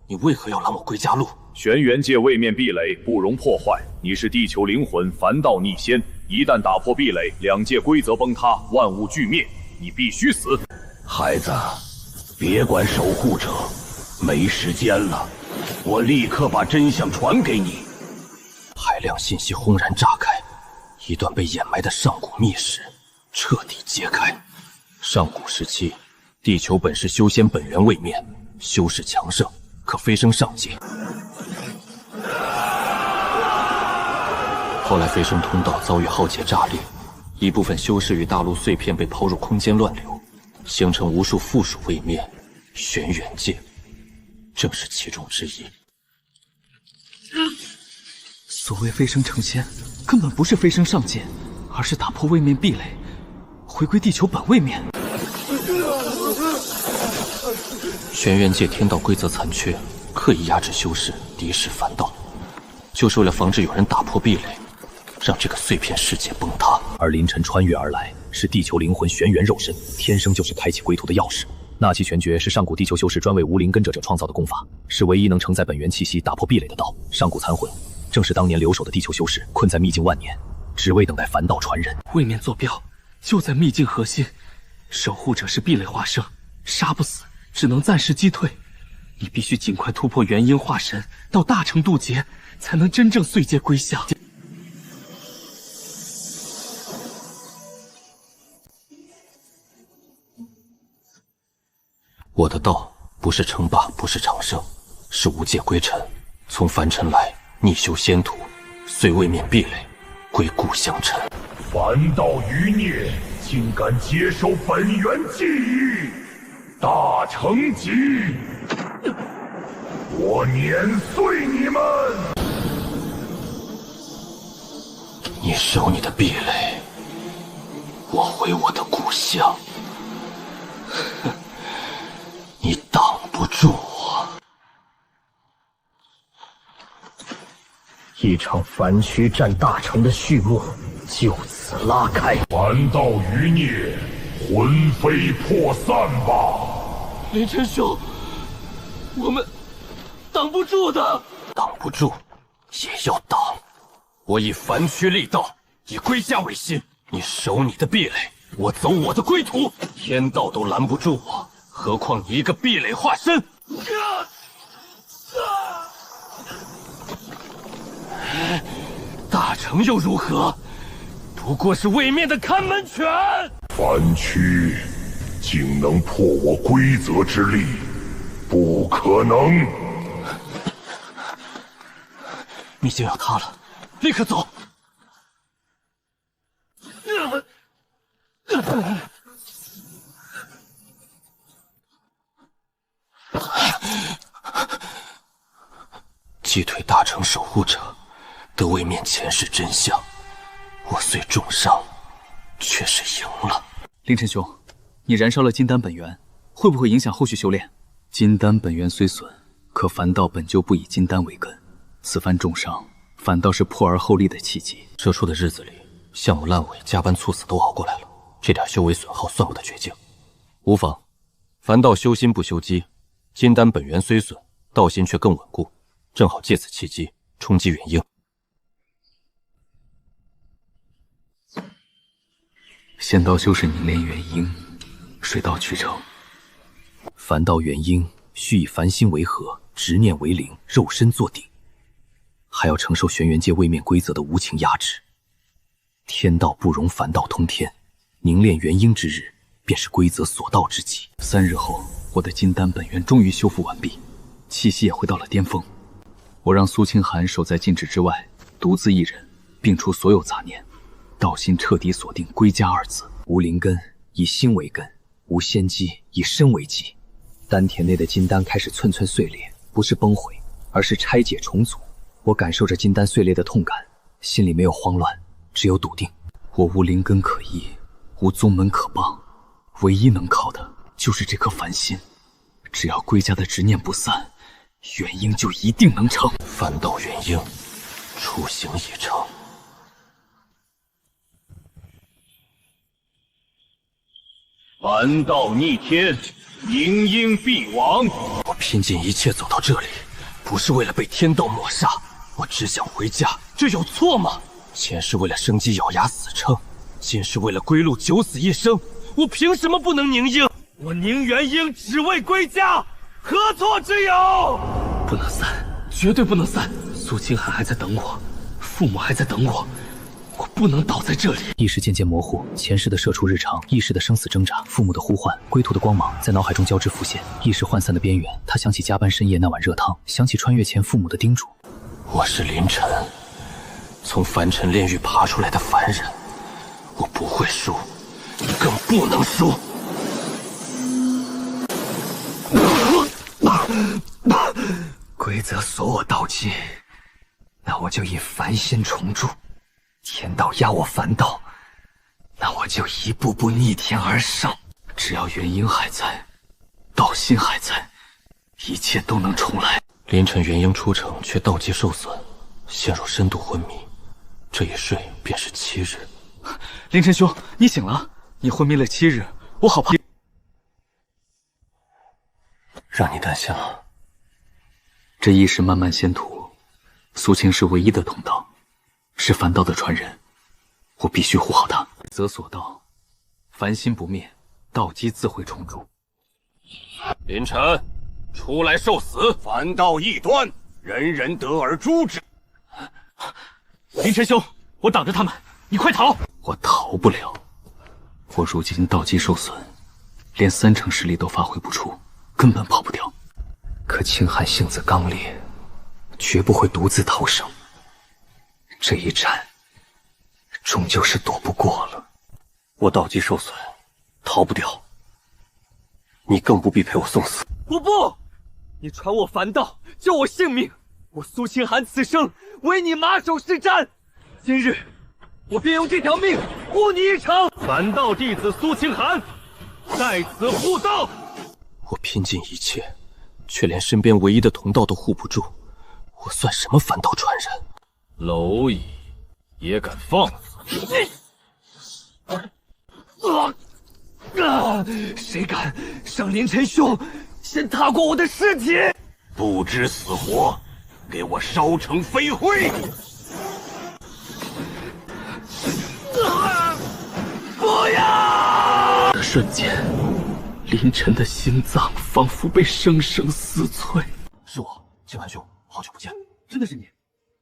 你为何要拦我归家路？轩辕界位面壁垒不容破坏，你是地球灵魂，凡道逆仙，一旦打破壁垒，两界规则崩塌，万物俱灭，你必须死。孩子，别管守护者，没时间了，我立刻把真相传给你。海量信息轰然炸开，一段被掩埋的上古秘史彻底揭开。上古时期，地球本是修仙本源位面，修士强盛，可飞升上界。后来飞升通道遭遇浩劫炸裂，一部分修士与大陆碎片被抛入空间乱流，形成无数附属位面，轩辕界正是其中之一。所谓飞升成仙，根本不是飞升上界，而是打破位面壁垒，回归地球本位面。轩辕界天道规则残缺，刻意压制修士，敌视凡道，就是为了防止有人打破壁垒，让这个碎片世界崩塌。而凌晨穿越而来，是地球灵魂玄元肉身，天生就是开启归途的钥匙。纳气拳诀是上古地球修士专为无灵根者者创造的功法，是唯一能承载本源气息、打破壁垒的道。上古残魂正是当年留守的地球修士困在秘境万年，只为等待凡道传人。位面坐标就在秘境核心，守护者是壁垒化生，杀不死，只能暂时击退。你必须尽快突破元婴化神，到大成渡劫，才能真正碎界归向。我的道不是称霸，不是长生，是无界归尘。从凡尘来，逆修仙途，碎位面壁垒，归故乡尘。凡道余孽，竟敢接受本源记忆，大成疾！我碾碎你们！你守你的壁垒，我回我的故乡。你挡不住我。一场凡躯战大成的序幕就此拉开。凡道余孽，魂飞魄散吧！凌晨兄，我们挡不住的。挡不住，也要挡。我以凡躯立道，以归家为心。你守你的壁垒，我走我的归途。天道都拦不住我，何况你一个壁垒化身？大成又如何？不过是位面的看门犬。凡躯竟能破我规则之力，不可能！秘境要塌了，立刻走！击退大成守护者，得位面前世真相。我虽重伤，却是赢了。凌晨兄，你燃烧了金丹本源，会不会影响后续修炼？金丹本源虽损，可凡道本就不以金丹为根，此番重伤，反倒是破而后立的契机。射出的日子里，项目烂尾、加班猝死都熬过来了，这点修为损耗算不得绝境。无妨，凡道修心不修机，金丹本源虽损，道心却更稳固，正好借此契机冲击元婴。仙道修士凝练元婴，水到渠成。凡道元婴需以凡心为核，执念为灵，肉身做顶，还要承受玄元界位面规则的无情压制。天道不容凡道通天，凝练元婴之日，便是规则所到之极。3日后，我的金丹本源终于修复完毕，气息也回到了巅峰。我让苏清寒守在禁制之外，独自一人摒除所有杂念，道心彻底锁定归家二字。无灵根以心为根，无仙机以身为基。丹田内的金丹开始寸寸碎裂，不是崩毁，而是拆解重组。我感受着金丹碎裂的痛感，心里没有慌乱，只有笃定。我无灵根可依，无宗门可傍，唯一能靠的就是这颗凡心。只要归家的执念不散，元婴就一定能成。凡道元婴，雏形已成。凡道逆天，灵婴必亡。我拼尽一切走到这里，不是为了被天道抹杀，我只想回家，这有错吗？前是为了生机咬牙死撑，今是为了归路九死一生，我凭什么不能宁婴？我宁元婴只为归家，何错之有？不能散，绝对不能散！苏清寒还在等我，父母还在等我，我不能倒在这里。意识渐渐模糊，前世的社畜日常，意识的生死挣扎，父母的呼唤，归途的光芒在脑海中交织浮现。意识涣散的边缘，他想起加班深夜那碗热汤，想起穿越前父母的叮嘱。我是林晨，从凡尘炼狱爬出来的凡人，我不会输，更不能输。规则锁我道基，那我就以凡心重铸；天道压我凡道，那我就一步步逆天而上。只要元婴还在，道心还在，一切都能重来。林晨元婴出城，却道基受损，陷入深度昏迷。这一睡便是7日。林晨兄，你醒了！你昏迷了7日，我好怕。让你担心了。这意识慢慢仙途，苏青是唯一的同道，是凡道的传人，我必须护好他。则所道，凡心不灭，道基自会重铸。林晨，出来受死！凡道异端，人人得而诛之。林晨兄，我挡着他们，你快逃！我逃不了，我如今道基受损，连3成实力都发挥不出，根本跑不掉。可清寒性子刚烈，绝不会独自逃生。这一战，终究是躲不过了。我道基受损，逃不掉，你更不必陪我送死。我不！你传我凡道，救我性命，我苏清寒此生为你马首是瞻。今日，我便用这条命护你一程。凡道弟子苏清寒，在此护道。我拼尽一切，却连身边唯一的同道都护不住，我算什么凡道传人？蝼蚁也敢放肆！谁敢伤林晨兄，先踏过我的尸体！不知死活，给我烧成飞灰！不要！的瞬间，林晨的心脏仿佛被生生撕碎。是我，清寒兄，好久不见。真的是你？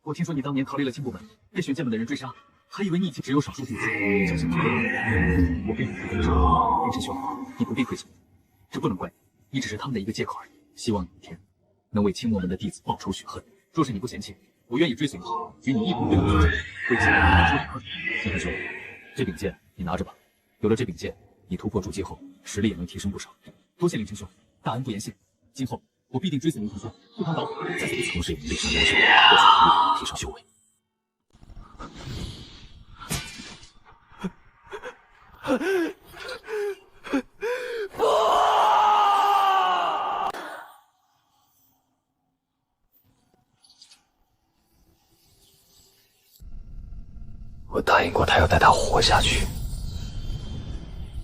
我听说你当年逃离了青部门，被玄剑门的人追杀，还以为你已经只有少数弟子，侥幸逃过了。我跟你不分手，林晨兄，你不必愧疚，这不能怪你，你只是他们的一个借口而已。希望有一天能为青魔门的弟子报仇雪恨。若是你不嫌弃，我愿意追随你，与你一同为我作战，为青魔门出点恨。清寒兄，这柄剑你拿着吧。有了这柄剑，你突破筑基后，实力也能提升不少。多谢林晨兄，大恩不言谢。今后我必定追随林晨兄，不谈导火，在此从事历史研究，获取能力，提升修为。不！我答应过他要带他活下去，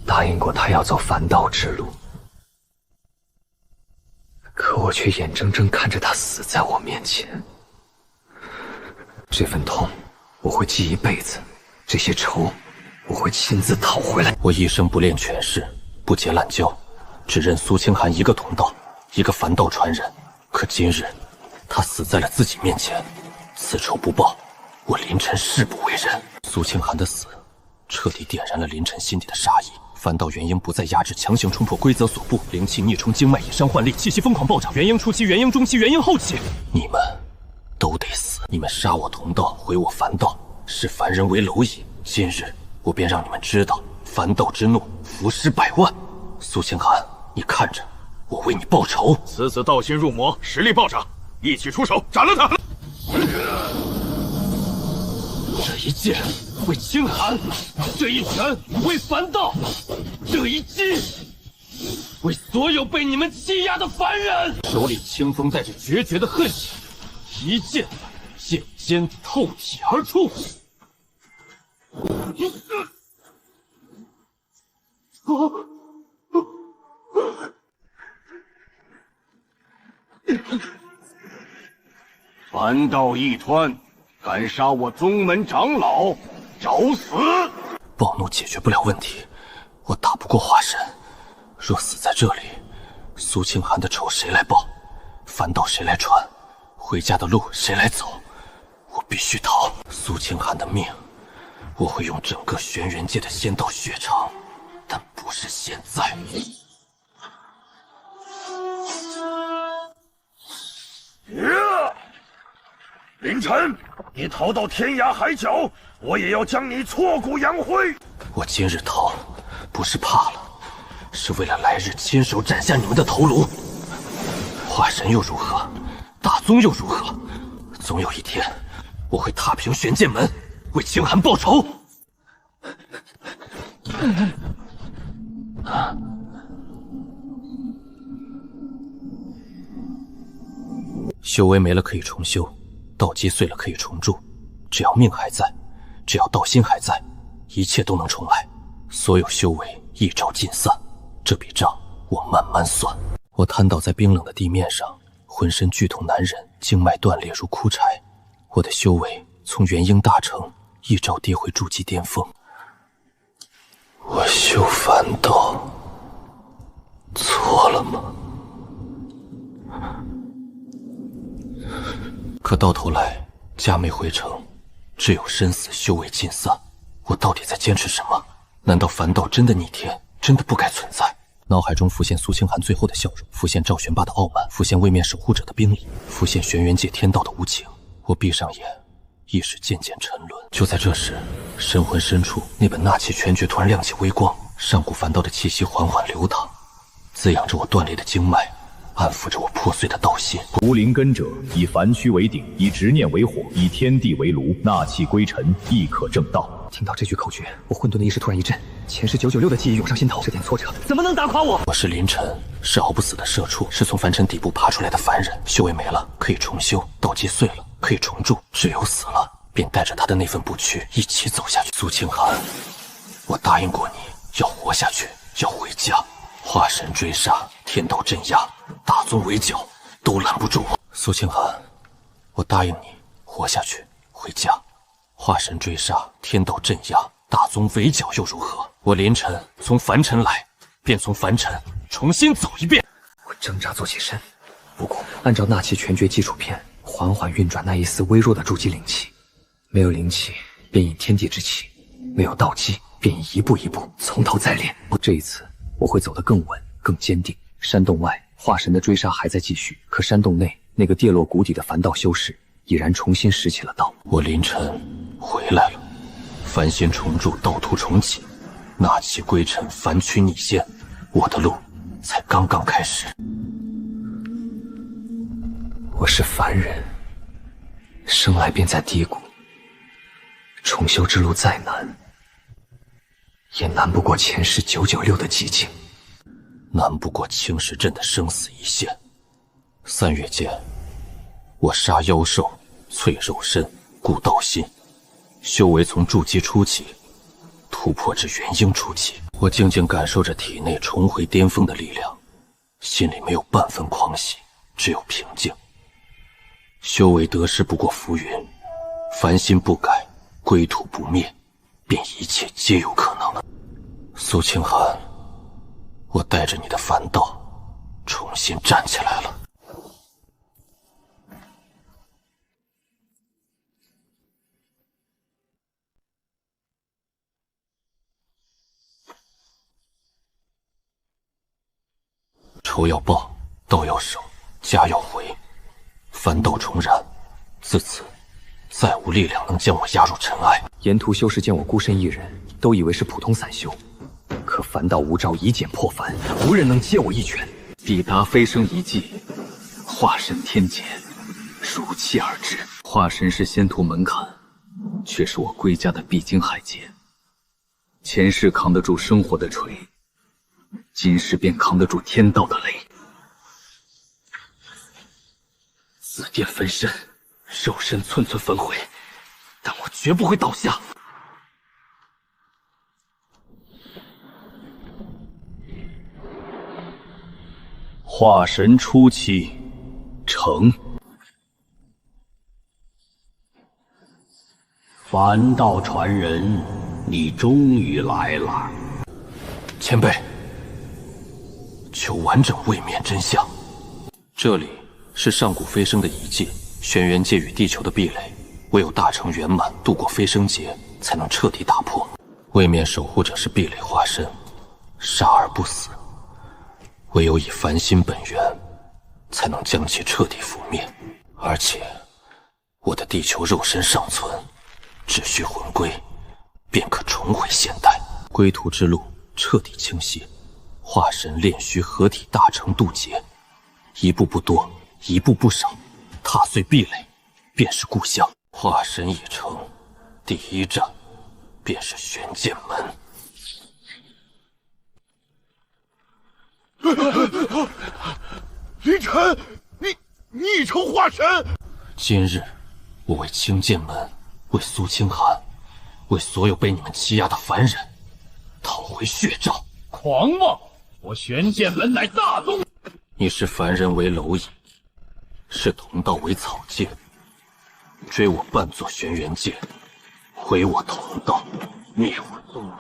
答应过他要走凡道之路，可我却眼睁睁看着他死在我面前。这份痛我会记一辈子，这些仇我会亲自讨回来。我一生不练权势，不结滥交，只认苏清寒一个同道，一个凡道传人。可今日，他死在了自己面前，此仇不报，我林晨誓不为人。苏清寒的死，彻底点燃了林晨心底的杀意。凡道元婴不再压制，强行冲破规则所布，灵气逆冲经脉，以伤换力，气息疯狂暴涨。元婴初期，元婴中期，元婴后期，你们都得死！你们杀我同道，毁我凡道，视凡人为蝼蚁。今日我便让你们知道，凡道之怒，伏尸百万。苏清寒，你看着，我为你报仇！此子道心入魔，实力暴涨，一起出手斩了他！这一剑为清寒，这一拳为凡道，这一击为所有被你们欺压的凡人！手里清风带着决绝的恨意，一剑剑尖透体而出。凡道一团，敢杀我宗门长老，找死！暴怒解决不了问题，我打不过华神。若死在这里，苏清寒的仇谁来报？凡道谁来传？回家的路谁来走？我必须逃！苏清寒的命，我会用整个轩辕界的仙道血偿，但不是现在。凌晨，你逃到天涯海角，我也要将你挫骨扬灰。我今日逃，不是怕了，是为了来日亲手斩下你们的头颅。华神又如何？大宗又如何？总有一天，我会踏平玄剑门，为清寒报仇。修为没了可以重修，道基碎了可以重铸，只要命还在，只要道心还在，一切都能重来。所有修为一朝尽散，这笔账我慢慢算。我瘫倒在冰冷的地面上，浑身剧痛难忍，经脉断裂如枯柴。我的修为从元婴大成一朝跌回筑基巅峰。我修凡道错了吗？可到头来家没回城，只有生死修为尽散。我到底在坚持什么？难道凡道真的逆天，真的不该存在？脑海中浮现苏清寒最后的笑容，浮现赵玄霸的傲慢，浮现位面守护者的冰冷，浮现轩辕界天道的无情。我闭上眼，意识渐渐沉沦。就在这时，神魂深处那本纳气拳诀突然亮起微光，上古凡道的气息缓缓流淌，滋养着我断裂的经脉，安抚着我破碎的道心。无灵根者，以凡躯为鼎，以执念为火，以天地为炉，纳气归尘，亦可正道。听到这句口诀，我混沌的意识突然一震，前世996的记忆涌上心头。这点挫折怎么能打垮我？我是凌晨，是熬不死的社畜，是从凡尘底部爬出来的凡人。修为没了可以重修，道基碎了可以重铸，只有死了，便带着他的那份不屈一起走下去。苏清寒，我答应过你，要活下去，要回家。化神追杀，天道镇压，大宗围剿，都拦不住我。苏清寒，我答应你，活下去，回家。化神追杀，天道镇压，大宗围剿又如何？我凌晨从凡尘来，便从凡尘重新走一遍。我挣扎坐起身，不顾按照纳气拳诀基础片缓缓运转那一丝微弱的筑基灵气。没有灵气，便引天地之气；没有道基，便一步一步从头再练。这一次我会走得更稳、更坚定。山洞外，化神的追杀还在继续，可山洞内那个跌落谷底的凡道修士已然重新拾起了道。我凌晨回来了，凡仙重铸，道途重启，纳气归尘，凡躯逆仙，我的路才刚刚开始。我是凡人，生来便在低谷，重修之路再难，也难不过前世996的寂静，难不过青石镇的生死一线。3月间，我杀妖兽，淬肉身，固道心，修为从筑基初期突破至元婴初期。我静静感受着体内重回巅峰的力量，心里没有半分狂喜，只有平静。修为得失不过浮云，凡心不改，归土不灭，便一切皆有可能了。苏清寒，我带着你的凡道重新站起来了。仇要报，道要守，家要回，凡道重燃，自此，再无力量能将我压入尘埃。沿途修士见我孤身一人，都以为是普通散修，可凡道无招一剑破凡，无人能接我一拳。抵达飞升遗迹，化神天劫如期而至。化神是仙途门槛，却是我归家的必经海劫。前世扛得住生活的锤，今世便扛得住天道的雷。紫电分身，肉身寸寸焚毁，但我绝不会倒下。化神初期，成。凡道传人，你终于来了。前辈，求完整位面真相。这里是上古飞升的遗迹，轩辕界与地球的壁垒，唯有大成圆满，度过飞升劫，才能彻底打破。位面守护者是壁垒化身，杀而不死，唯有以凡心本源，才能将其彻底覆灭。而且，我的地球肉身尚存，只需魂归，便可重回现代。归途之路彻底清晰，化神炼虚合体大成渡劫，一步不多，一步不少，踏碎壁垒，便是故乡。化神已成，第一站便是玄剑门。林晨，你已成化神！今日，我为清剑门，为苏清寒，为所有被你们欺压的凡人，讨回血照。狂妄！我玄剑门乃大宗。你视凡人为蝼蚁，视同道为草芥，追我半座轩辕界，毁我同道，灭我宗门。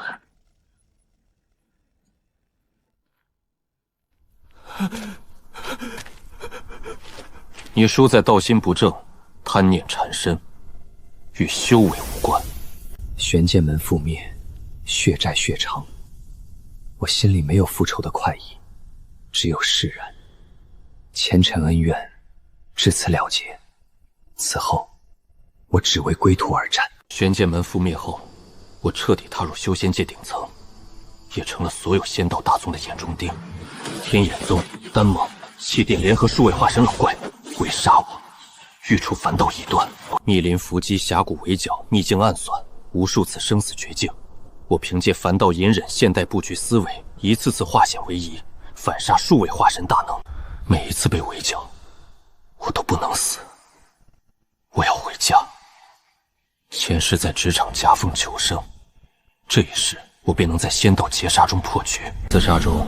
你输在道心不正，贪念缠身，与修为无关。玄剑门覆灭，血债血偿，我心里没有复仇的快意，只有释然。前尘恩怨至此了结，此后我只为归途而战。玄剑门覆灭后，我彻底踏入修仙界顶层，也成了所有仙道大宗的眼中钉。天眼宗、丹盟、气殿联合数位化神老怪，为杀我，欲出凡道一端。密林伏击，峡谷围剿，秘境暗算，无数次生死绝境。我凭借凡道隐忍现代布局思维，一次次化险为夷，反杀数位化神大能。每一次被围剿，我都不能死。我要回家。前世在职场夹缝求生，这一世我便能在仙道劫杀中破局。自杀中，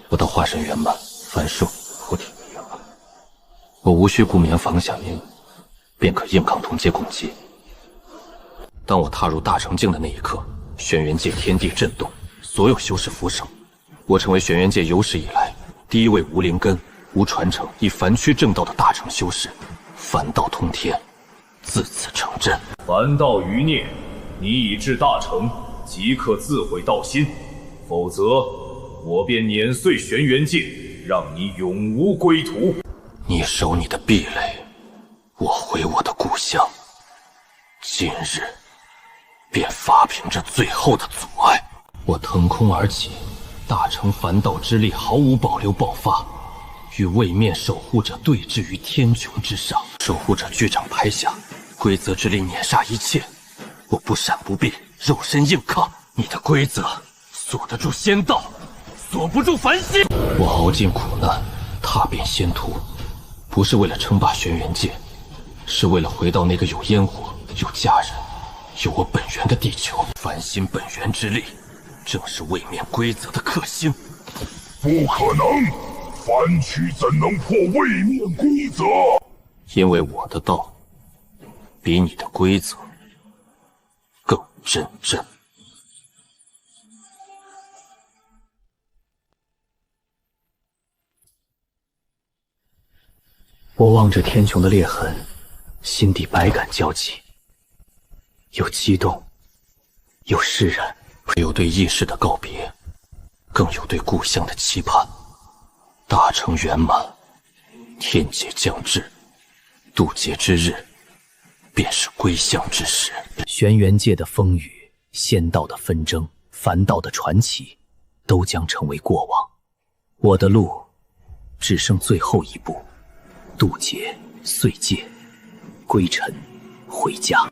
我到化神圆满，凡术护体圆满，我无需顾眠防响应，便可硬抗同阶攻击。当我踏入大成境的那一刻，轩辕界天地震动，所有修士俯首，我成为轩辕界有史以来第一位无灵根、无传承、以凡躯正道的大成修士，凡道通天，自此成真。凡道余孽，你已至大成，即刻自毁道心，否则我便碾碎轩辕界，让你永无归途。你守你的壁垒，我回我的故乡。今日便发平这最后的阻碍。我腾空而起，大成凡道之力毫无保留爆发，与位面守护者对峙于天穹之上。守护者巨掌拍下，规则之力碾杀一切。我不闪不避，肉身硬抗。你的规则锁得住仙道，锁不住凡心。我熬尽苦难，踏遍仙途，不是为了称霸轩辕界，是为了回到那个有烟火、有家人、有我本源的地球。凡心本源之力，正是位面规则的克星。不可能，凡躯怎能破位面规则？因为我的道比你的规则更真正。我望着天穹的裂痕，心底百感交集，有激动，有释然，有对意识的告别，更有对故乡的期盼。大成圆满，天劫将至，渡劫之日便是归乡之时。轩辕界的风雨、仙道的纷争、凡道的传奇，都将成为过往。我的路只剩最后一步，渡劫、碎戒、归尘、回家。